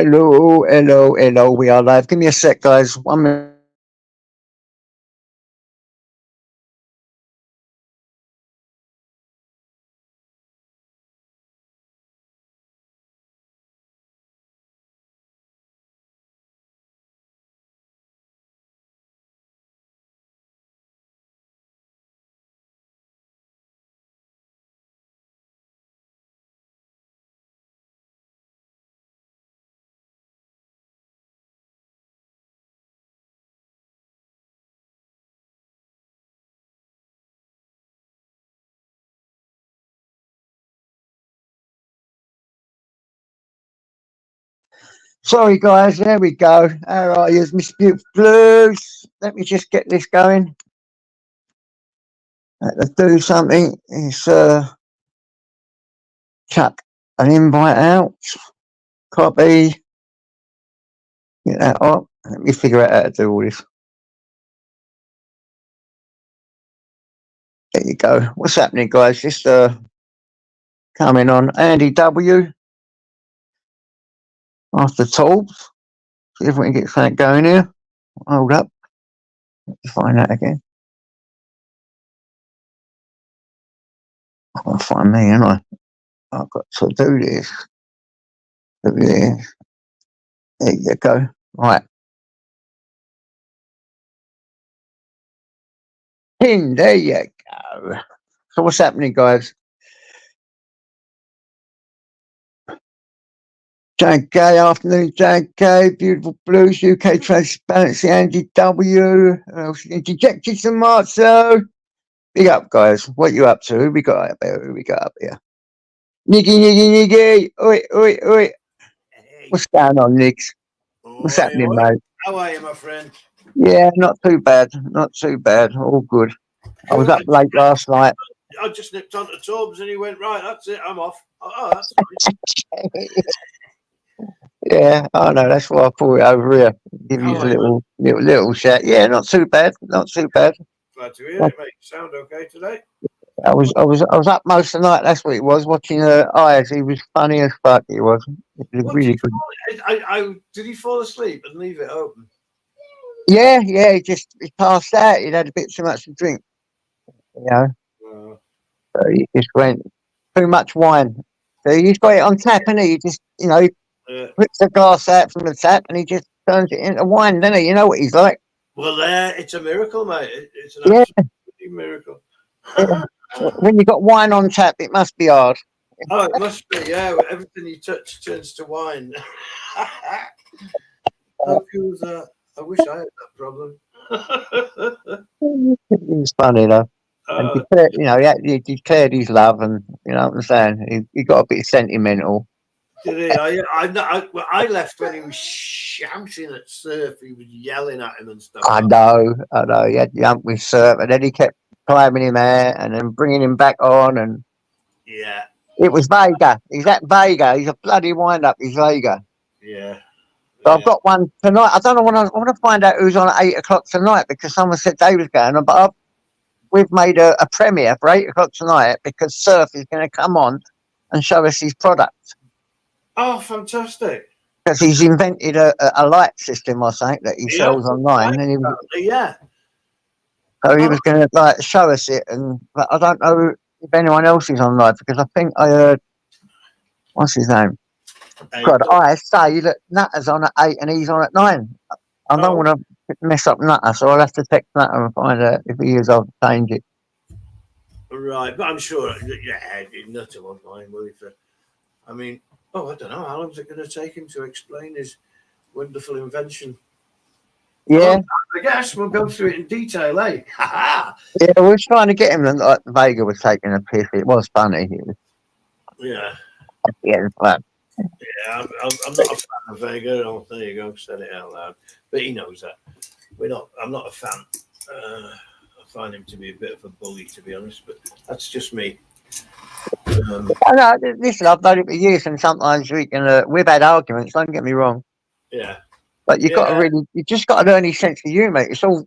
Hello, hello, hello. We are live. Give me a sec, guys. 1 minute. Sorry, guys. There we go. How are you, Miss Beautiful Blues? Let me just get this going. Let's do something. It's chuck an invite out. Copy. Get that up. Let me figure out how to do all this. There you go. What's happening, guys? Just coming on. Andy W. After Torbs. See if we can get something going here. Hold up. Let's find that again. I'll find me, ain't I? I've got to do this. Do this. There you go. Right. Pin, there you go. So what's happening, guys? JK, afternoon, JK, Beautiful Blues, UK Transparency, Andy W. Dejected some Marzo. Big up, guys. What you up to? Who we got up here? Who we got up here? Niggy. Oi, oi, oi. Hey. What's going on, Nicks? What's happening, mate? How are you, my friend? Yeah, not too bad. Not too bad. All good. I was up late last night. I just nipped onto Torbs and he went, right, that's it, I'm off. Oh, that's nice. Yeah, I know. That's why I pulled it over here. Give you a little shout. Yeah, not too bad. Not too bad. Glad to hear it, mate. Sound okay today? I was up most of the night. That's what it was. Watching Eyes. He was funny as fuck. He was. It was really good. Did he fall asleep and leave it open? Yeah. He passed out. He'd had a bit too much to drink. You know. So he just went too much wine. So he's got it on tap, and he just he puts the glass out from the tap and he just turns it into wine, doesn't he? You know what he's like. Well, it's a miracle, mate. It's an absolute miracle. Yeah. When you got wine on tap, it must be hard. Oh, it must be, yeah. Everything you touch turns to wine. I wish I had that problem. It's funny though. And he declared his love, and you know what I'm saying. He got a bit sentimental. Did he? I left when he was shouting at Surf. He was yelling at him and stuff. I know. He had the hump with Surf, and then he kept climbing him out and then bringing him back on, and yeah, it was Vega. He's at Vega. He's a bloody wind-up. He's Vega. Yeah. So I've got one tonight. I don't know when I want to find out who's on at 8 o'clock tonight, because someone said they was going on, but we've made a premiere for 8 o'clock tonight because Surf is going to come on and show us his product. Oh, fantastic! Because he's invented a light system or something that he sells online. And so he was going to show us it, but I don't know if anyone else is on live, because I think I heard, what's his name? God, I say that Nutter's on at 8 and he's on at 9. I don't want to mess up Nutter, so I'll have to text Nutter and find out if he is. I'll change it. Right, but I'm sure, Nutter won't mind, will he? I mean, I don't know. How long is it going to take him to explain his wonderful invention? Yeah. I guess we'll go through it in detail, eh? Yeah, we were trying to get him, and Vega was taking a piss. It was funny. Yeah. Yeah, but. Yeah, I'm not a fan of Vega. Oh, there you go, said it out loud. But he knows that. I'm not a fan. I find him to be a bit of a bully, to be honest, but that's just me. Listen, I've known it for years, and sometimes we've had arguments, don't get me wrong. Yeah. But you just got to learn his sense of humour. It's all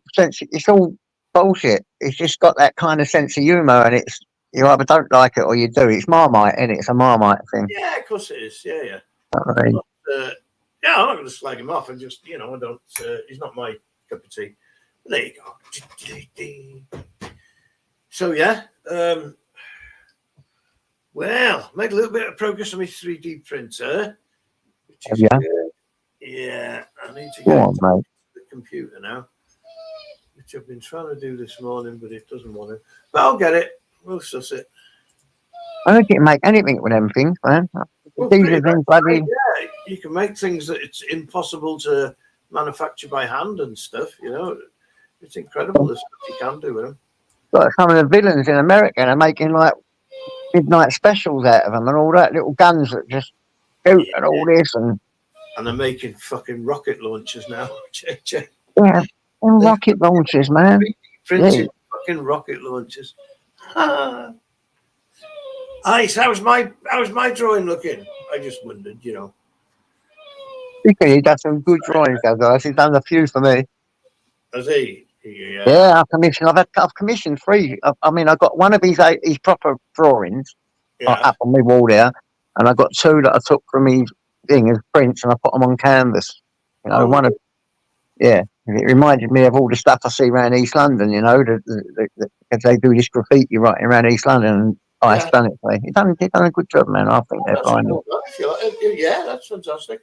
bullshit. It's just got that kind of sense of humour, and you either don't like it or you do. It's Marmite, isn't it? It's a Marmite thing. Yeah, of course it is. Yeah. Yeah, I'm not going to slag him off. And just, I don't. He's not my cup of tea. But there you go. So yeah. Well, made a little bit of progress on my 3D printer. Which is good. Yeah, I need to get to the computer now, which I've been trying to do this morning, but it doesn't want to. But I'll get it. We'll suss it. I don't think you can make anything with them things, man. Well, These are things, bloody. Yeah, you can make things that it's impossible to manufacture by hand and stuff. It's incredible the stuff you can do with them. Like some of the villains in America are making like midnight specials out of them and all that, little guns that just shoot and all this, and they're making fucking rocket launchers now. JJ. Yeah, and rocket launchers, man. Printed fucking rocket launchers. Ice, how's my drawing looking? I just wondered, He does some good drawings, guys. He's done a few for me. Has he? Yeah, I've commissioned 3. I mean, I got one of his proper drawings up on my wall there, and I got 2 that I took from his thing as prints, and I put them on canvas. It reminded me of all the stuff I see around East London. Because they do this graffiti writing around East London. And Ice done it for me. He's done a good job, man. I think they're fine. Yeah, that's fantastic.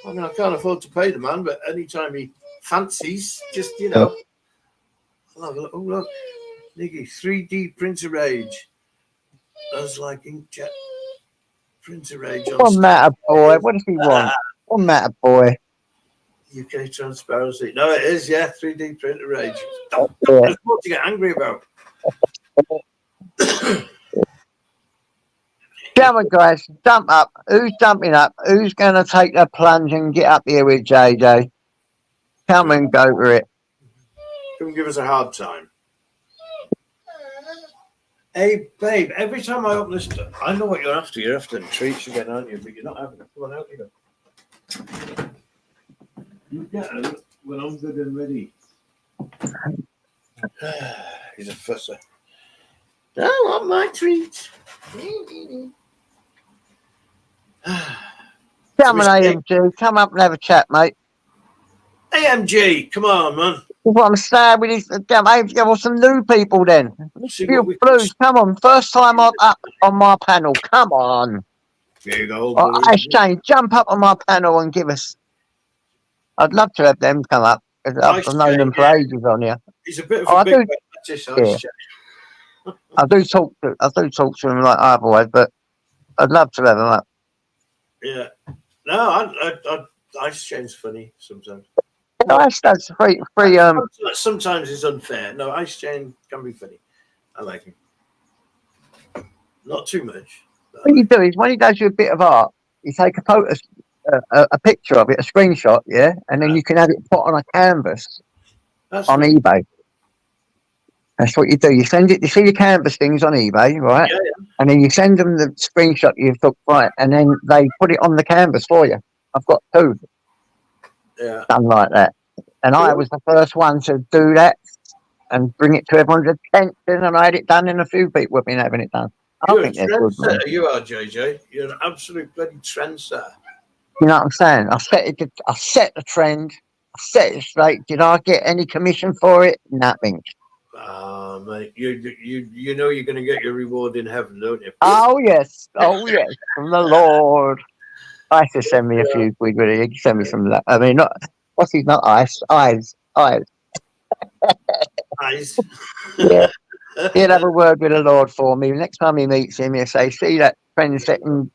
I mean, I can't afford to pay the man, but anytime he fancies, just I'll have a look. Oh look, Nicky, 3D printer age. That's like inkjet printer age. What matter, boy? What does he want? What matter, boy? UK transparency. No, it is. 3D printer age. There's more to get angry about. Come on, guys, jump up. Who's jumping up? Who's going to take the plunge and get up here with JJ? Come and go for it. Come and give us a hard time. Hey, babe, every time I open this, I know what you're after. You're after the treats again, aren't you? But you're not having it. Come on, out you go. You get them when I'm good and ready. He's a fusser. I want my treats. Come on, AMG. Come up and have a chat, mate. AMG, come on, man. What I'm saying with these AMG, well, some new people then. You Blues, come on. First time up on my panel. Come on. There you go. Shane, jump up on my panel and give us. I'd love to have them come up. I've known them for ages on here. He's a bit of a big artist, I do talk to him like otherwise, but I'd love to have him up. Yeah. No, Ice Chain's funny sometimes. No, that's free. Sometimes it's unfair. No, Ice Chain can be funny. I like him. Not too much. What you do is when he does you a bit of art, you take a photo, a picture of it, a screenshot, and then you can have it put on a canvas on eBay. That's what you do. You send it. You see your canvas things on eBay, right? Yeah. And then you send them the screenshot you took, right? And then they put it on the canvas for you. I've got 2 done like that, and I was the first one to do that and bring it to everyone's attention. And I had it done, and a few people have been having it done. I think they're good, man. You are, JJ. You're an absolute bloody trendsetter. You know what I'm saying? I set the trend. I set it straight. Did I get any commission for it? Nothing. Mate, you know you're going to get your reward in heaven, don't you? Oh yes, from the Lord. Ice to send me a few quid, really. He can send me some. I mean, not Ice. Eyes. Eyes. Yeah. He'll have a word with the Lord for me. Next time he meets him, he'll say, "See that trend setting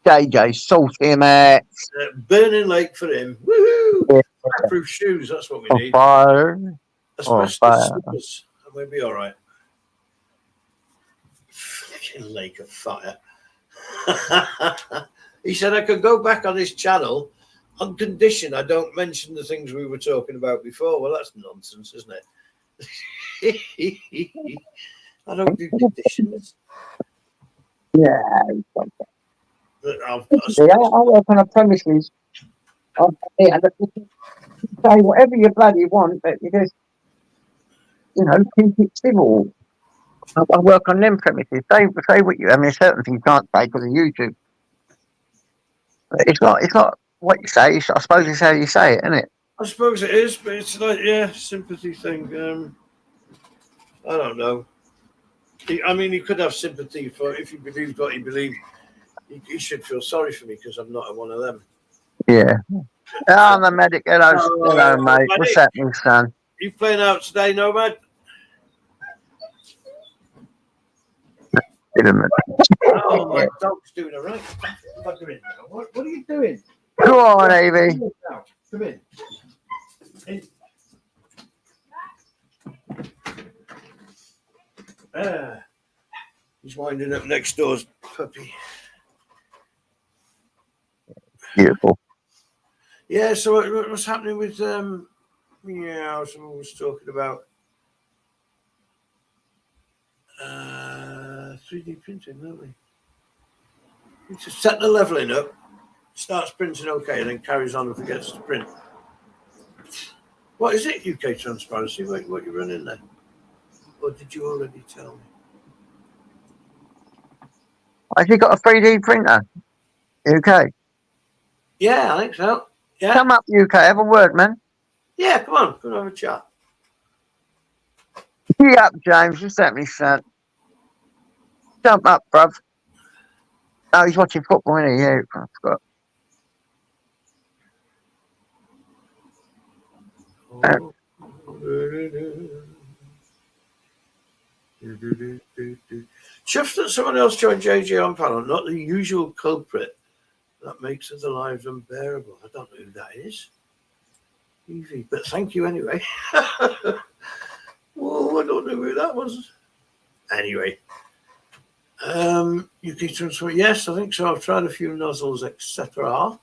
JJ, sort him out." Burning Lake for him. Woohoo! Yeah. Fireproof shoes. That's what we need. Fire. Asbestos slippers, and we'll be all right. Fucking lake of fire. He said I could go back on his channel on condition I don't mention the things we were talking about before. Well, that's nonsense, isn't it? I don't do conditions. Yeah. I work on a premises. Say whatever you bloody want, but you just, keep it civil. I work on them premises. Say what you. I mean, certain things you can't say because of YouTube. But it's not what you say. I suppose it's how you say it, isn't it? I suppose it is, but it's like, yeah, sympathy thing. I don't know. I mean, he could have sympathy for if he believed what he believed. He should feel sorry for me because I'm not one of them. Yeah. Oh, I'm the medic. Hello, hello, mate. Buddy, What's happening, son? you playing out today, Nomad? Oh, my dog's doing all right. What are you doing? Go on, Evie. Come in. He's winding up next door's puppy. Beautiful. Yeah, so what's happening with someone was talking about 3D printing, don't we? You just set the leveling up, starts printing okay, and then carries on and forgets to print. What is it, UK Transparency? What you're running there? Or did you already tell me? Have you got a 3D printer? UK. Yeah, I think so. Yeah. Come up, UK. Have a word, man. Yeah, come on. Come have a chat. Get up, James. What's happening, son? Jump up, bruv. Oh, he's watching football, isn't he? Yeah, I forgot. Chuffed that someone else joined JJ on panel, not the usual culprit that makes other lives unbearable. I don't know who that is. Easy, but thank you anyway. Whoa, I don't know who that was. Anyway, you can transfer. Yes, I think so. I've tried a few nozzles, etc.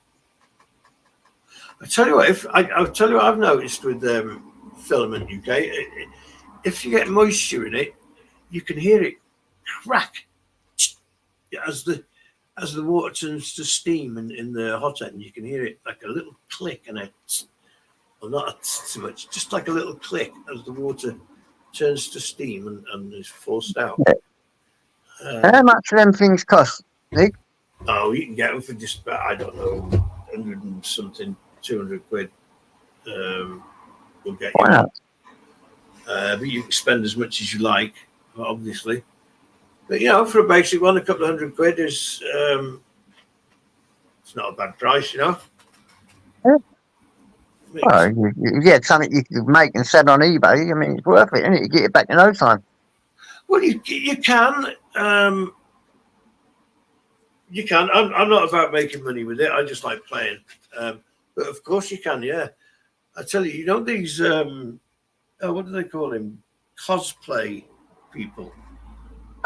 I tell you what, I'll tell you what I've noticed with Filament UK. If you get moisture in it, you can hear it crack as the water turns to steam in the hot end. You can hear it like a little click and well, not so much, just like a little click as the water turns to steam and is forced out. How much do them things cost, Nick? Oh, you can get them for just about, I don't know, 100 and something, 200 quid. We'll get you. Wow. But you can spend as much as you like, obviously. But for a basic one, a couple of 100 quid is it's not a bad price, Yeah. Well, you get something you can make and sell on eBay. I mean, it's worth it, isn't it? You get it back in no time. Well, you can. You can. I'm not about making money with it. I just like playing. But of course you can. Yeah, I tell you, these. What do they call him? Cosplay people.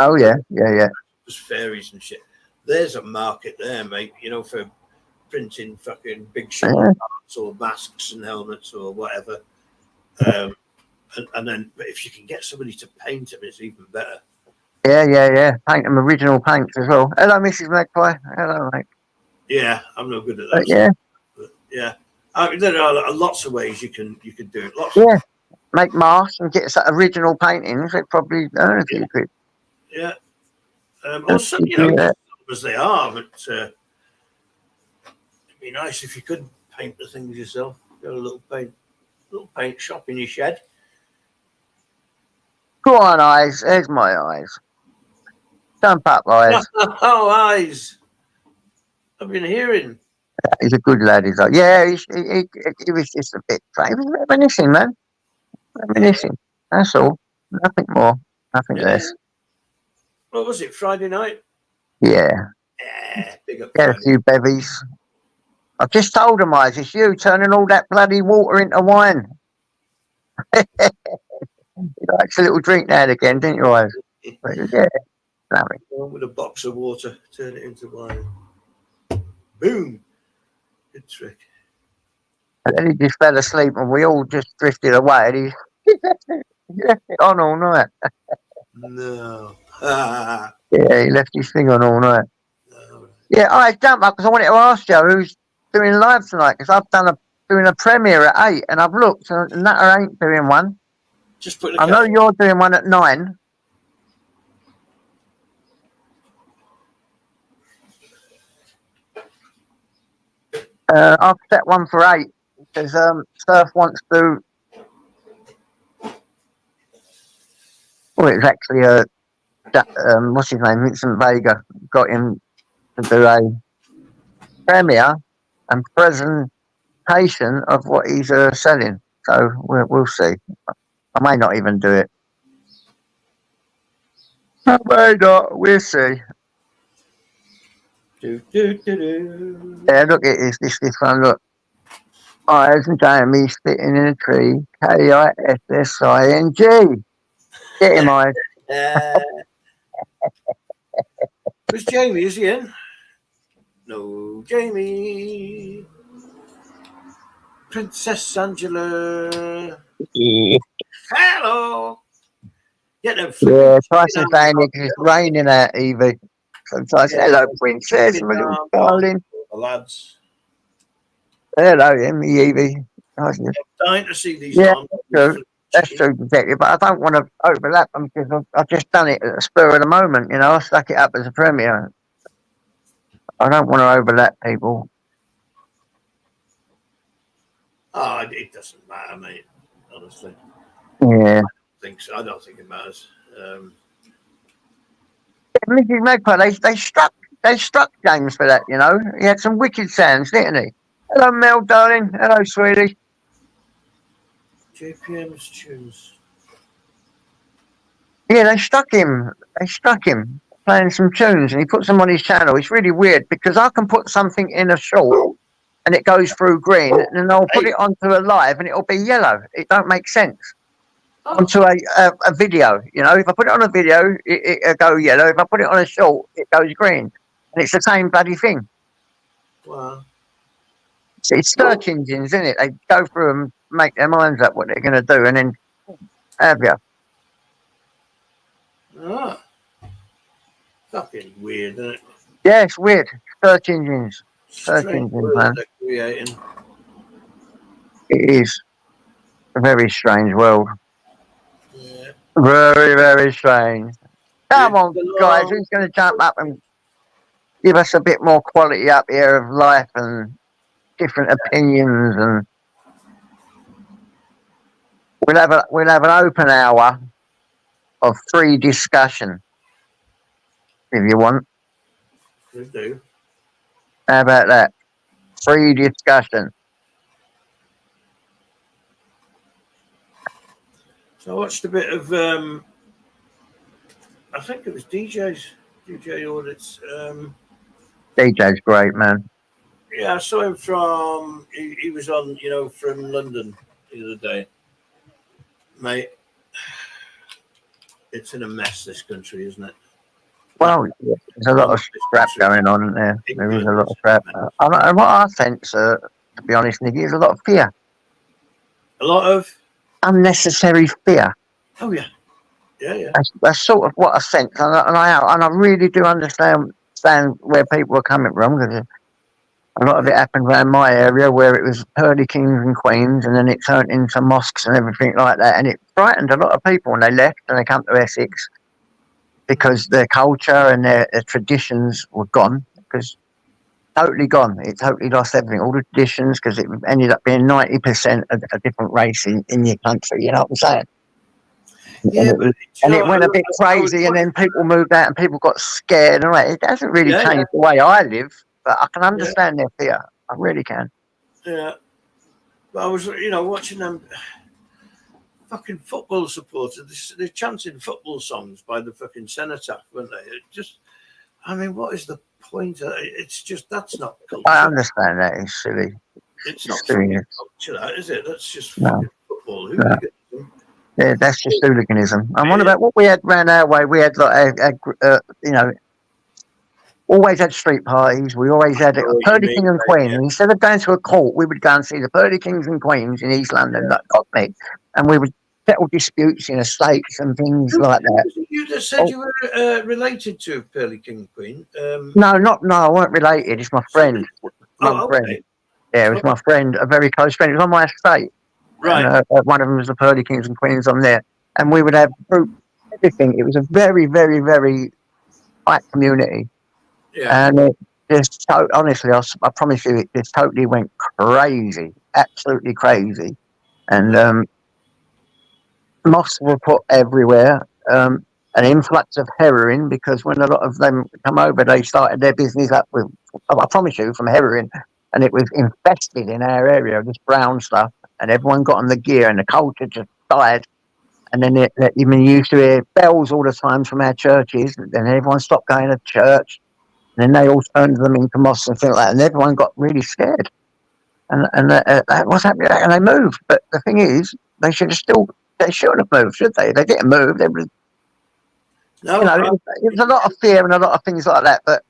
Oh yeah. Just fairies and shit. There's a market there, mate. For printing fucking big shots or masks and helmets or whatever. And then, but if you can get somebody to paint them, it's even better. Yeah. Paint them original paints as well. Hello, Mrs. Magpie. Hello, mate. Yeah, I'm no good at that. Yeah. But yeah. I mean, there are lots of ways you can do it. Lots. Yeah. Make masks and get some original paintings. They'd probably earn a few quid. Yeah. Also, as they are, but it'd be nice if you could paint the things yourself. Got a little paint shop in your shed. Go on, Eyes. There's my Eyes. Jump up, Eyes. Oh, Eyes. I've been hearing. He's a good lad. He's like, yeah, he was just a bit. He was reminiscing, man. Reminiscing. That's all. Nothing more. Nothing less. What was it? Friday night? Yeah. Yeah. Big up. Get a few bevies. I've just told him, Eyes, it's you turning all that bloody water into wine. He likes a little drink now and again, didn't you, Eyes? Yeah. Lovely. With a box of water, turn it into wine. Boom. Good trick. And then he just fell asleep and we all just drifted away and he left it on all night. No. Yeah, he left his thing on all night. No. Yeah, I jumped up because I wanted to ask you who's doing live tonight because I've doing a premiere at 8 and I've looked and Nutter ain't doing one. Just put. I know you're doing one at 9. I've set one for 8 because Surf wants to. Well, it's actually what's his name? Vincent Vega got him to do a premiere and presentation of what he's selling. So we'll see. I may not even do it. I may not. We'll see. Yeah, look at this one. Look, Eyes and Jamie sitting in a tree. KISSING. Get him, Eyes. Where's Jamie? Is he in? No, Jamie. Princess Angela. Yeah. Hello. Get them. Yeah, Tyson's saying it's raining out, Evie. So Tyson, hello, Princess, my little darling. The lads. Hello, Evie. Tyson. I'm dying to see these. Yeah, that's true, Detective. But I don't want to overlap them because I've just done it at the spur of the moment. You know, I stuck it up as a premiere. I don't want to overlap people. Oh, it doesn't matter, mate. Honestly. Yeah. I don't think it matters. Mrs. Magpie, they struck James for that, you know. He had some wicked sounds, didn't he? Hello, Mel, darling. Hello, sweetie. JPM's tunes. Yeah, they struck him playing some tunes, and he puts them on his channel. It's really weird because I can put something in a short and it goes through green, and then I'll put it onto a live and it'll be yellow. It don't make sense. Onto a video, you know. If I put it on a video, it'll go yellow. If I put it on a short, it goes green, and it's the same bloody thing. Wow. It's search engines, isn't it? They go through and make their minds up what they're going to do, and then have you. Ah. Fucking weird, isn't it? Yeah, it's weird. Search engines. Search engines, man. Creating. It is a very strange world. Yeah. Very, very strange. Come on, guys. Who's going to jump up and give us a bit more quality up here of life and different opinions? And we'll have an open hour of free discussion if you want. We do. How about that? Free discussion. So I watched a bit of I think it was DJ Audits. DJ's great, man. Yeah, I saw him from he was on, you know, from London the other day. Mate, it's in a mess, this country, isn't it? Well, there's a lot of crap going on, isn't there? There is a lot of crap. And what I sense, to be honest, Nicky, is a lot of fear. A lot of unnecessary fear. Oh yeah, yeah. That's sort of what I sense, and I really do understand where people are coming from, because a lot of it happened around my area where it was pearly kings and queens, and then it turned into mosques and everything like that, and it frightened a lot of people when they left and they come to Essex, because their culture and their traditions were gone, because totally gone. It totally lost everything, all the traditions, because it ended up being 90% a different race in your country. You know what I'm saying? Yeah, and it went a bit crazy, and then people moved out, and people got scared. And it hasn't really changed the way I live, but I can understand their fear. I really can. Yeah, but I was, you know, watching them. Fucking football supporters, they're chanting football songs by the fucking cenotaph, weren't they? It just, I mean, what is the point? It's just, that's not culture. I understand that. It's silly. It's not culture, that, is it? That's just fucking football. Yeah, that's just hooliganism. I'm on about what we had round our way. We had, like, you know, always had street parties. We always had Pearly King and Queen. And instead of going to a court, we would go and see the Pearly Kings and Queens in East London, like Cockney, and we would settle disputes in estates and things like that. You just said you were related to Pearly King and Queen. No, I weren't related. It's my friend. Friend. Yeah, it was my friend, a very close friend. It was on my estate. Right. And, one of them was the Pearly Kings and Queens on there, and we would have group everything. It was a very, very, very tight community. Yeah. And just honestly, I promise you, it just totally went crazy, absolutely crazy, and mosques were put everywhere. An influx of heroin because when a lot of them come over, they started their business up with, I promise you, from heroin, and it was infested in our area, this brown stuff, and everyone got on the gear, and the culture just died. And then you used to hear bells all the time from our churches, and then everyone stopped going to church, and then they all turned them into mosques and things like that, and everyone got really scared. And what's happening? And they moved, but the thing is, they should have still. They shouldn't have moved, should they? They didn't move. They was, No, it was a lot of fear and a lot of things like that. But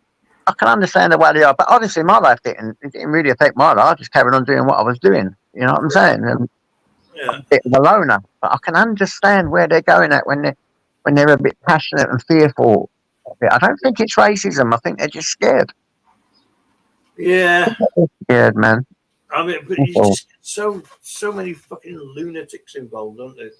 I can understand the way they are. But honestly, my life didn't. It didn't really affect my life. I just carried on doing what I was doing. You know what I'm saying? And yeah. I'm a bit of a loner, but I can understand where they're going at when they're a bit passionate and fearful. I don't think it's racism. I think they're just scared. Yeah. Scared, man. I mean, but you just get so many fucking lunatics involved, don't they?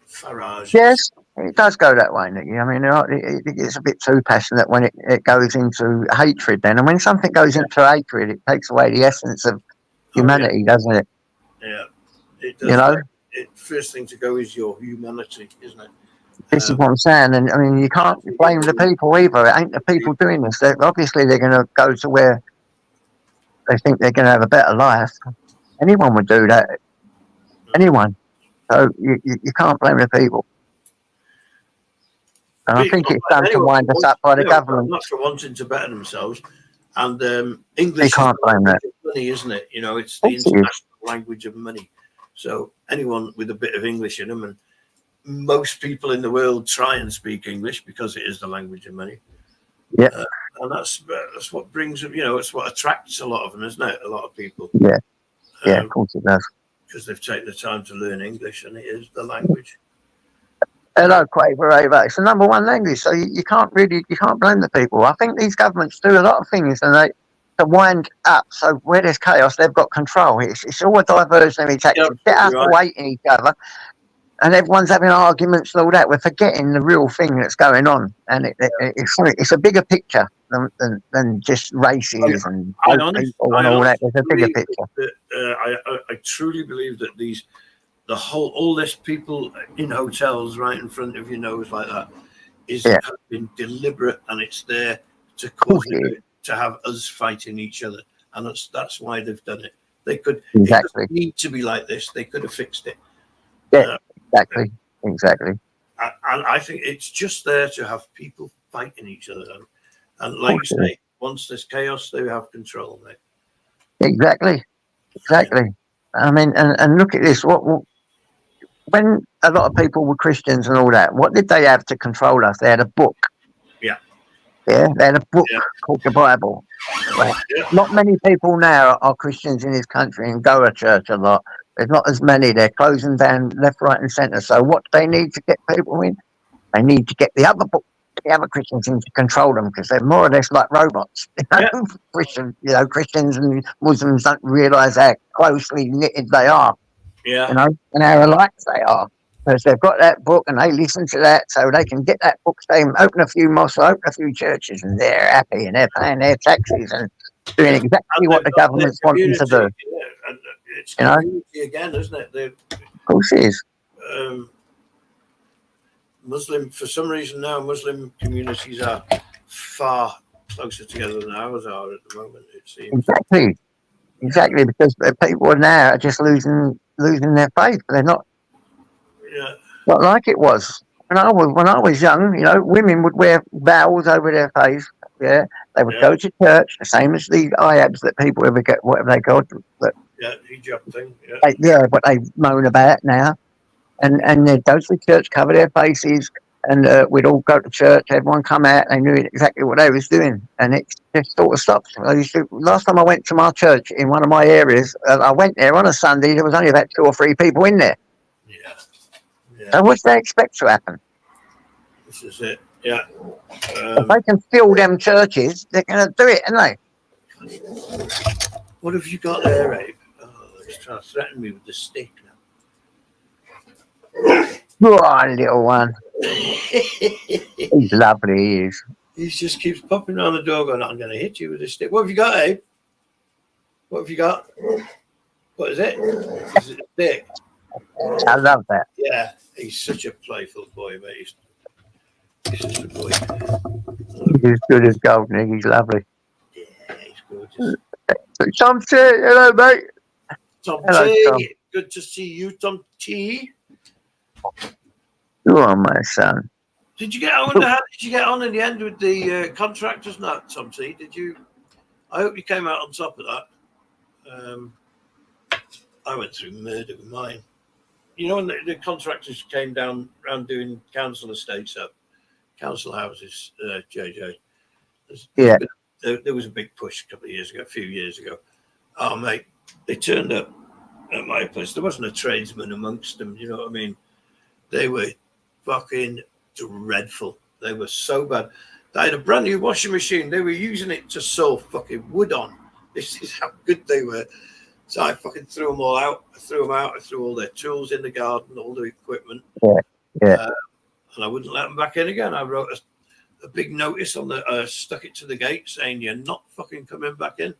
Farage. Yes, it does go that way, Nicky. I mean, it gets a bit too passionate when it goes into hatred then. And when something goes into hatred, it takes away the essence of humanity, doesn't it? Yeah, it does. You know? First thing to go is your humanity, isn't it? This is what I'm saying. And I mean, you can't blame the people either. It ain't the people doing this. Obviously, they're going to go to where they think they're going to have a better life. Anyone would do that. Anyone. So you can't blame the people. And I think it's done to wind us up by the government. Not for wanting to better themselves. And English you can't blame that. Is money, isn't it? You know, it's the international language of money. So anyone with a bit of English in them, and most people in the world try and speak English because it is the language of money. Yeah. And that's what brings them, it's what attracts a lot of them, isn't it? A lot of people. Yeah. Yeah, of course it does. Because they've taken the time to learn English, and it is the language. Hello, Quaver Ava. It's the number one language, so you can't blame the people. I think these governments do a lot of things, and they to wind up. So where there's chaos, they've got control. It's all a diversionary tactic. Get us awaiting each other, and everyone's having arguments and all that. We're forgetting the real thing that's going on, and it's a bigger picture than just races and people and all that. There's a bigger picture. I truly believe that all this people in hotels right in front of your nose like that has been deliberate, and it's there to cause to have us fighting each other, and that's why they've done it. They could It doesn't need to be like this. They could have fixed it. Yeah, exactly. And I think it's just there to have people fighting each other, and like you say, once there's chaos, they have control, mate. Exactly. I mean, and look at this. When a lot of people were Christians and all that, what did they have to control us? They had a book. Yeah, they had a book called the Bible. Right? Not many people now are Christians in this country and go to church a lot. There's not as many. They're closing down left, right, and centre. So what do they need to get people in? They need to get the other book, the other Christians in to control them, because they're more or less like robots. Christians and Muslims don't realise how closely knitted they are. Yeah. And how alike they are. Because they've got that book and they listen to that, so they can get that book, they can open a few mosques, open a few churches, and they're happy and they're paying their taxes and doing exactly what the government's wanting to do. Yeah. And it's community again, isn't it? Of course it is. For some reason now, Muslim communities are far closer together than ours are at the moment, it seems. Exactly, because people now are just losing their faith. They're not like it was. When I was young, women would wear veils over their face. Yeah, they would go to church, the same as the IABs that people ever get, whatever they call it. Hijab thing. What they moan about now, and they'd go to the church, cover their faces, and we'd all go to church. Everyone come out, they knew exactly what they was doing, and it just sort of stopped. Last time I went to my church in one of my areas, I went there on a Sunday. There was only about 2 or 3 people in there. So what do they expect to happen? This is it. Yeah. If they can fill them churches, they're going to do it, aren't they? What have you got there, Abe? Oh, he's trying to threaten me with the stick now. Go on, little one. He's lovely, he is. He just keeps popping around the door going, I'm going to hit you with a stick. What have you got, Abe? What have you got? What is it? Is it a stick? I love that. Yeah, he's such a playful boy, mate. He's just a boy. He's as good as gold, Nick. He's lovely. Yeah, he's gorgeous. Tom T, hello, mate. Tom Hello, T, Tom. good to see you, Tom T. You are my son. Did you get? I wonder how did you get on in the end with the contractors? Not Tom T. Did you? I hope you came out on top of that. I went through murder with mine. You know, when the contractors came down around doing council estates up, council houses, JJ. Yeah. There was a big push a few years ago. Oh, mate, they turned up at my place. There wasn't a tradesman amongst them. You know what I mean? They were fucking dreadful. They were so bad. They had a brand new washing machine. They were using it to saw fucking wood on. This is how good they were. So I fucking threw them all out. I threw all their tools in the garden, all the equipment. Yeah. And I wouldn't let them back in again. I wrote a big notice on stuck it to the gate saying, you're not fucking coming back in.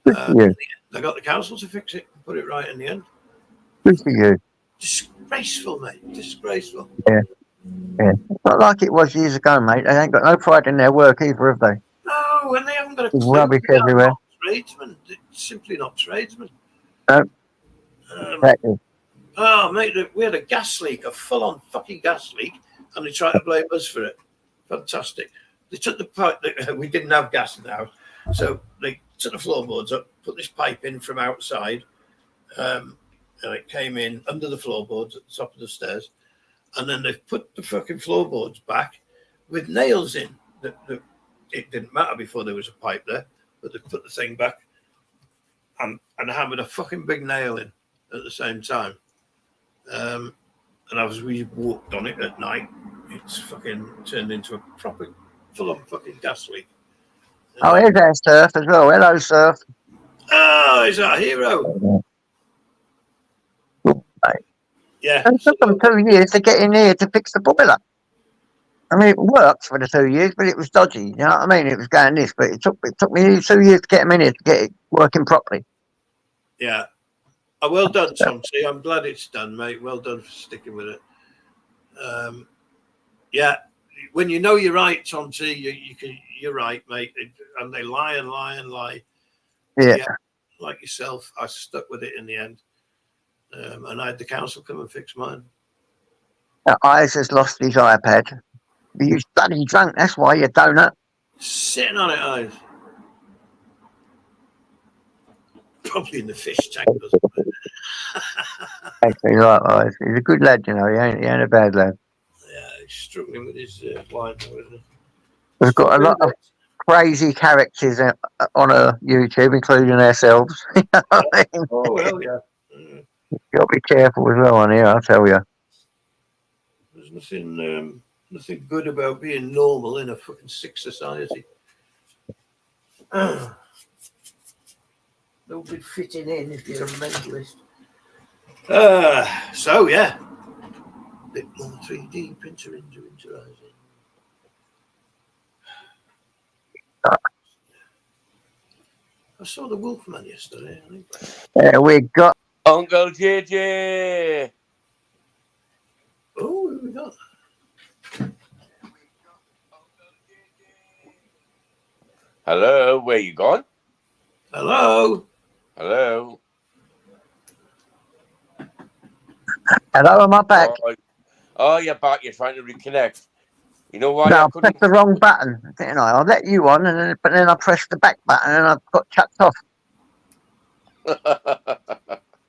Yeah. I got the council to fix it and put it right in the end. Good for you. Disgraceful, mate. Disgraceful. Yeah. Not like it was years ago, mate. They ain't got no pride in their work either, have they? No, and they haven't got a There's clue. rubbish They're everywhere. not tradesmen. They're simply not tradesmen. No. Exactly. Oh, mate, we had a gas leak, a full-on fucking gas leak, and they tried to blame us for it. Fantastic. They took the pipe. We didn't have gas in the house, so they took the floorboards up, put this pipe in from outside, and it came in under the floorboards at the top of the stairs, and then they've put the fucking floorboards back with nails in. It didn't matter before there was a pipe there, but they put the thing back and hammered a fucking big nail in at the same time. And as we walked on it at night, it's fucking turned into a proper full-on fucking gas leak. Oh, here's our Surf as well. Hello, Surf. Oh, he's our hero. Yeah. It took them 2 years to get in here to fix the boiler. I mean, it worked for the 2 years, but it was dodgy. You know what I mean? It was going this, but it took me 2 years to get them in here to get it working properly. Yeah. Oh, well done, Tom T. I'm glad it's done, mate. Well done for sticking with it. Yeah. When you know you're right, Tom T, you're right, mate. And they lie and lie and lie. Yeah. Like yourself, I stuck with it in the end. And I had the council come and fix mine. Eyes has lost his iPad. You bloody drunk, that's why, you donut. Sitting on it, Eyes. Probably in the fish tank. Actually, likewise. He's a good lad, you know. He ain't a bad lad. Yeah, he's struggling with his wine, though, isn't he? We've got a lot of crazy characters on YouTube, including ourselves. You know what I mean? Oh, well, yeah. You've got to be careful as well on here, I'll tell you. There's nothing good about being normal in a fucking sick society. Nobody fitting in if you're a mentalist. So, yeah. Bit more 3D printer into Interising. I saw the Wolfman yesterday. I think. Yeah, we got Uncle JJ. Oh, who we got? Hello, where you gone? Hello. Hello. hello, am I back? Oh, you're back. You're trying to reconnect. You know why? No, I pressed the wrong button, didn't I? I let you on, but then I pressed the back button and I got chucked off.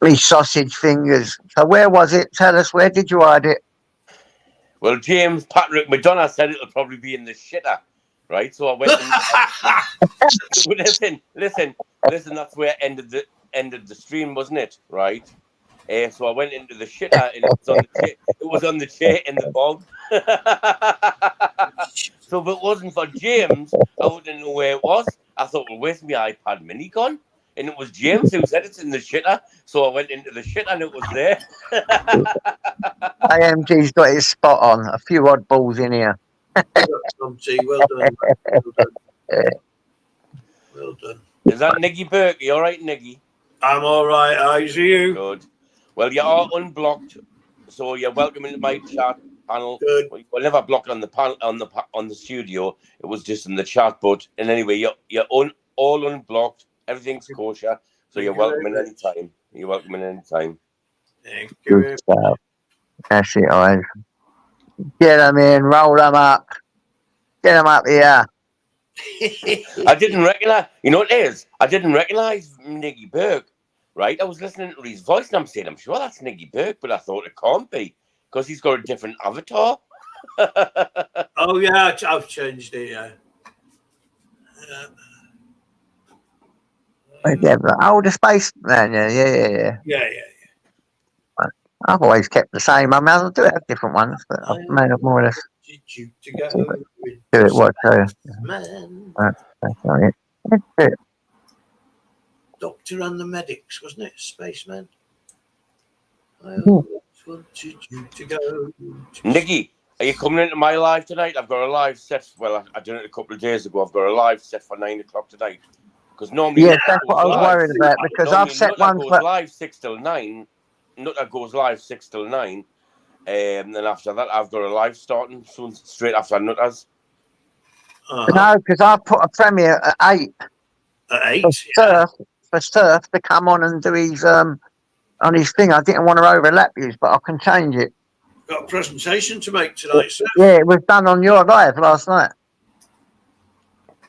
These sausage fingers. So where was it? Tell us, where did you hide it? Well, James Patrick McDonough said it'll probably be in the shitter, right? So I went. Listen. That's where ended the stream, wasn't it? Right. So I went into the shitter and it was on the chair in the bog. So if it wasn't for James, I wouldn't know where it was. I thought, well, where's my iPad mini gone? And it was James who said it's in the shitter. So I went into the shitter and it was there. AMG's got his spot on. A few odd balls in here. Tom T. Well done, mate. Well done. Well done. Is that Niggy Burke? You all right, Niggy? I'm all right. How's you? Good. Well, you are unblocked, so you're welcome into my chat panel. Good. Well, never blocked on the panel on the studio. It was just in the chat. But in anyway, you're all unblocked. Everything's kosher, so you're welcome in any time. You're welcome in any time. Thank you. Good stuff. That's it, guys. Get them in, roll them up. Get them up here. I didn't recognize. You know what it is? I didn't recognize Niggy Burke. Right? I was listening to his voice, and I'm saying, I'm sure that's Niggy Burke, but I thought it can't be because he's got a different avatar. Oh yeah, I've changed it. Yeah. Oh, the space man. Yeah. Yeah. I've always kept the same. I mean, I do have different ones, but I've made up more or less Did you to go with do it. What? man, That's not it. That's it. Doctor and the Medics, wasn't it? Spaceman. I Hmm. always wanted you to go. To Niggy, are you coming into my live tonight? I've got a live set. Well, I did it a couple of days ago. I've got a live set for 9 o'clock tonight. Because normally, Yes, that's what I was worried about because I've set one goes for. live 6 till 9. Nutter goes live 6 till 9. Then after that, I've got a live starting soon, straight after Nutters. No, because I put a premiere at 8 At 8. for Surf to come on and do his on his thing. I didn't want to overlap you, but I can change it. Got a presentation to make tonight, sir. Yeah, it was done on your live last night.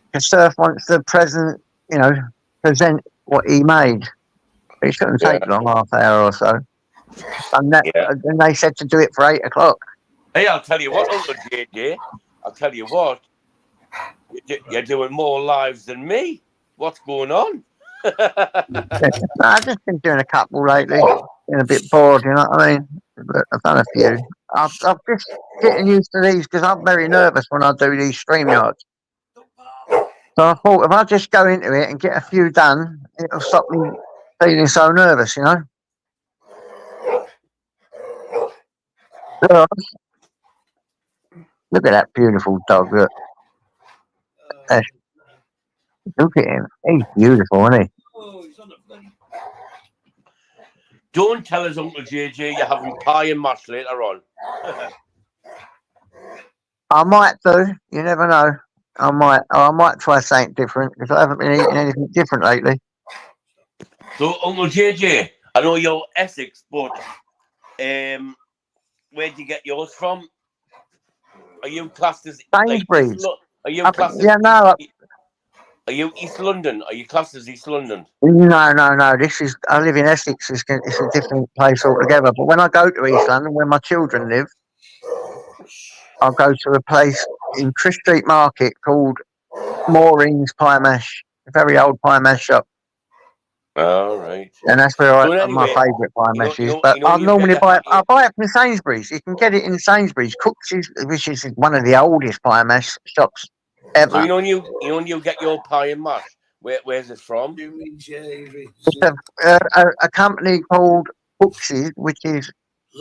Because Surf wants to present what he made. It shouldn't take long, half hour or so. And then they said to do it for 8 o'clock. Hey, I'll tell you what, Uncle JJ. I'll tell you what. You're doing more lives than me. What's going on? I've just been doing a couple lately. Been a bit bored, you know what I mean? But I've done a few. I'm just getting used to these because I'm very nervous when I do these StreamYards. So I thought if I just go into it and get a few done, it'll stop me feeling so nervous, you know? Look at that beautiful dog. Look at him. He's beautiful, isn't he? Oh, he's on a bloody. Don't tell us, Uncle JJ, you're having pie and mash later on. I might do. You never know. I might try something different because I haven't been eating anything different lately. So, Uncle JJ, I know you're Essex, but where'd you get yours from? Are you classed as Sainsbury's? Are you classed yeah, no. Are you East London? Are you classed as East London? No. I live in Essex. It's a different place altogether. But when I go to East London, where my children live, I'll go to a place in Chris Street Market called Maureen's Pie Mash, a very old pie mash shop. All right. And that's where my favourite pie mash is. But I normally buy it from Sainsbury's. You can get it in Sainsbury's. Cooks, which is one of the oldest pie mash shops ever. So when you get your pie and mash, where's it from? It's a company called Cooks's, which is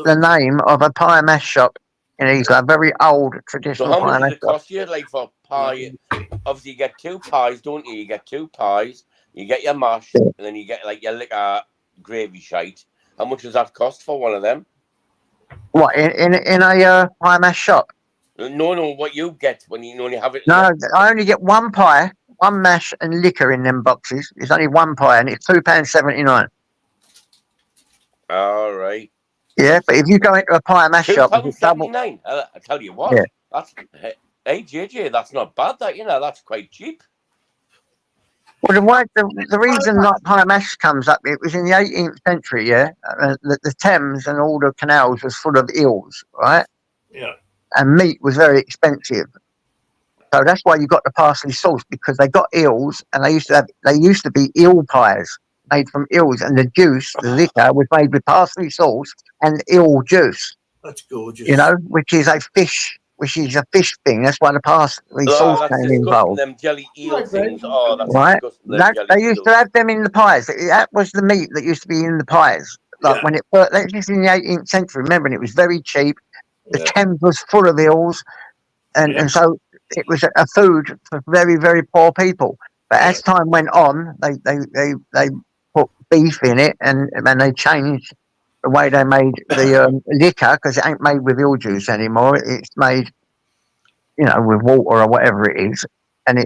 the name of a pie mash shop in East London, very old traditional pie mash. So how much does it cost you, like for pie? Obviously, you get 2 pies, don't you? You get 2 pies. You get your mash, and then you get like your liquor gravy shite. How much does that cost for one of them? What in a pie mash shop? No. What you get when you only have it? No, I only get 1 pie, 1 mash, and liquor in them boxes. It's only 1 pie, and it's £2.79. All right. Yeah, but if you go into a pie mash shop, it's double. £2.79. I tell you what. Yeah. Hey JJ, that's not bad. That's quite cheap. Well, the reason that pie mash comes up, it was in the 18th century, yeah? The Thames and all the canals was full of eels, right? Yeah. And meat was very expensive. So that's why you got the parsley sauce, because they got eels, and they used to be eel pies made from eels, and the juice, the liquor, was made with parsley sauce and eel juice. That's gorgeous. You know, which is a fish thing. That's why the parsley sauce came involved. Them jelly eel things. Oh, that's right. They used eels. to have them in the pies. That was the meat that used to be in the pies. Like when it first, that was in the 18th century. Remember, and it was very cheap. The Thames was full of eels, and so it was a food for very, very poor people. But as time went on, they put beef in it, and they changed the way they made the liquor, because it ain't made with eel juice anymore. It's made, with water or whatever it is, and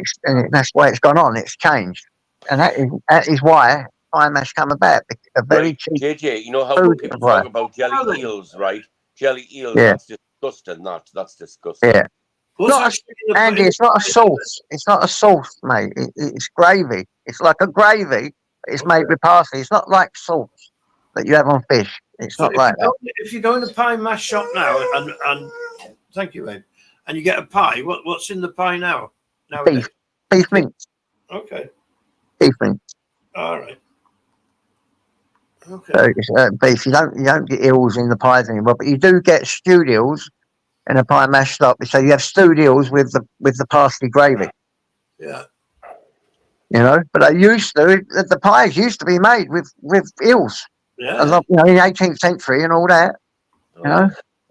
that's why it's gone on. It's changed, and that is why pie mash come about. A very cheap JJ, you know how food people supply. talk about jelly eels, right? Jelly eels, Yeah. that's disgusting. That's disgusting. Yeah. What's Not actually in the Andy, it's not a sauce. It's not a sauce, mate. It's gravy. It's like a gravy, but it's made with parsley. It's not like sauce that you have on fish. It's So not like that. if you go in a pie mash shop now and thank you, Abe, and you get a pie, what's in the pie now? Nowadays? Beef mince. Okay. Beef mince. All right. Okay. So it's beef. You don't get eels in the pies anymore, but you do get stewed eels in a pie mash shop. So you have stewed eels with the parsley gravy. Yeah. But they used to. The pies used to be made with eels. Yeah. In the 18th century and all that.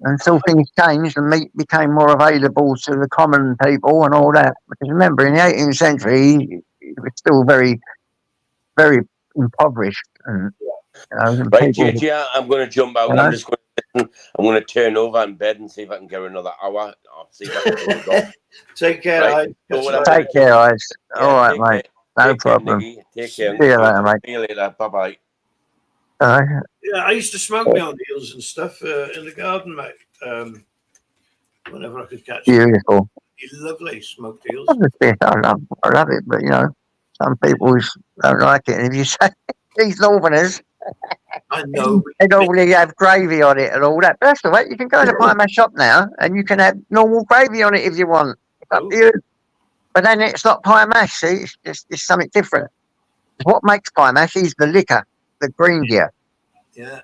Until things changed and meat became more available to the common people and all that. Because remember, in the 18th century, it was still very, very impoverished. And, Right, JJ, I'm going to jump out. I'm just going to listen. I'm going to turn over in bed and see if I can get another hour. I'll see if I can go. Take care, Right. Take care, guys. All right, mate. No problem. Take care. See you later, mate. See you later. Bye-bye. Yeah, I used to smoke my own eels and stuff in the garden, mate. Whenever I could catch them. Beautiful. Lovely smoked eels. I love it, but some people don't like it. And if you say these Northerners, I know. They normally have gravy on it and all that. But that's all right. You can go to the pie mash shop now and you can have normal gravy on it if you want. It's up to you. But then it's not pie mash, see? It's something different. What makes pie mash is the liquor, the green gear. Yeah.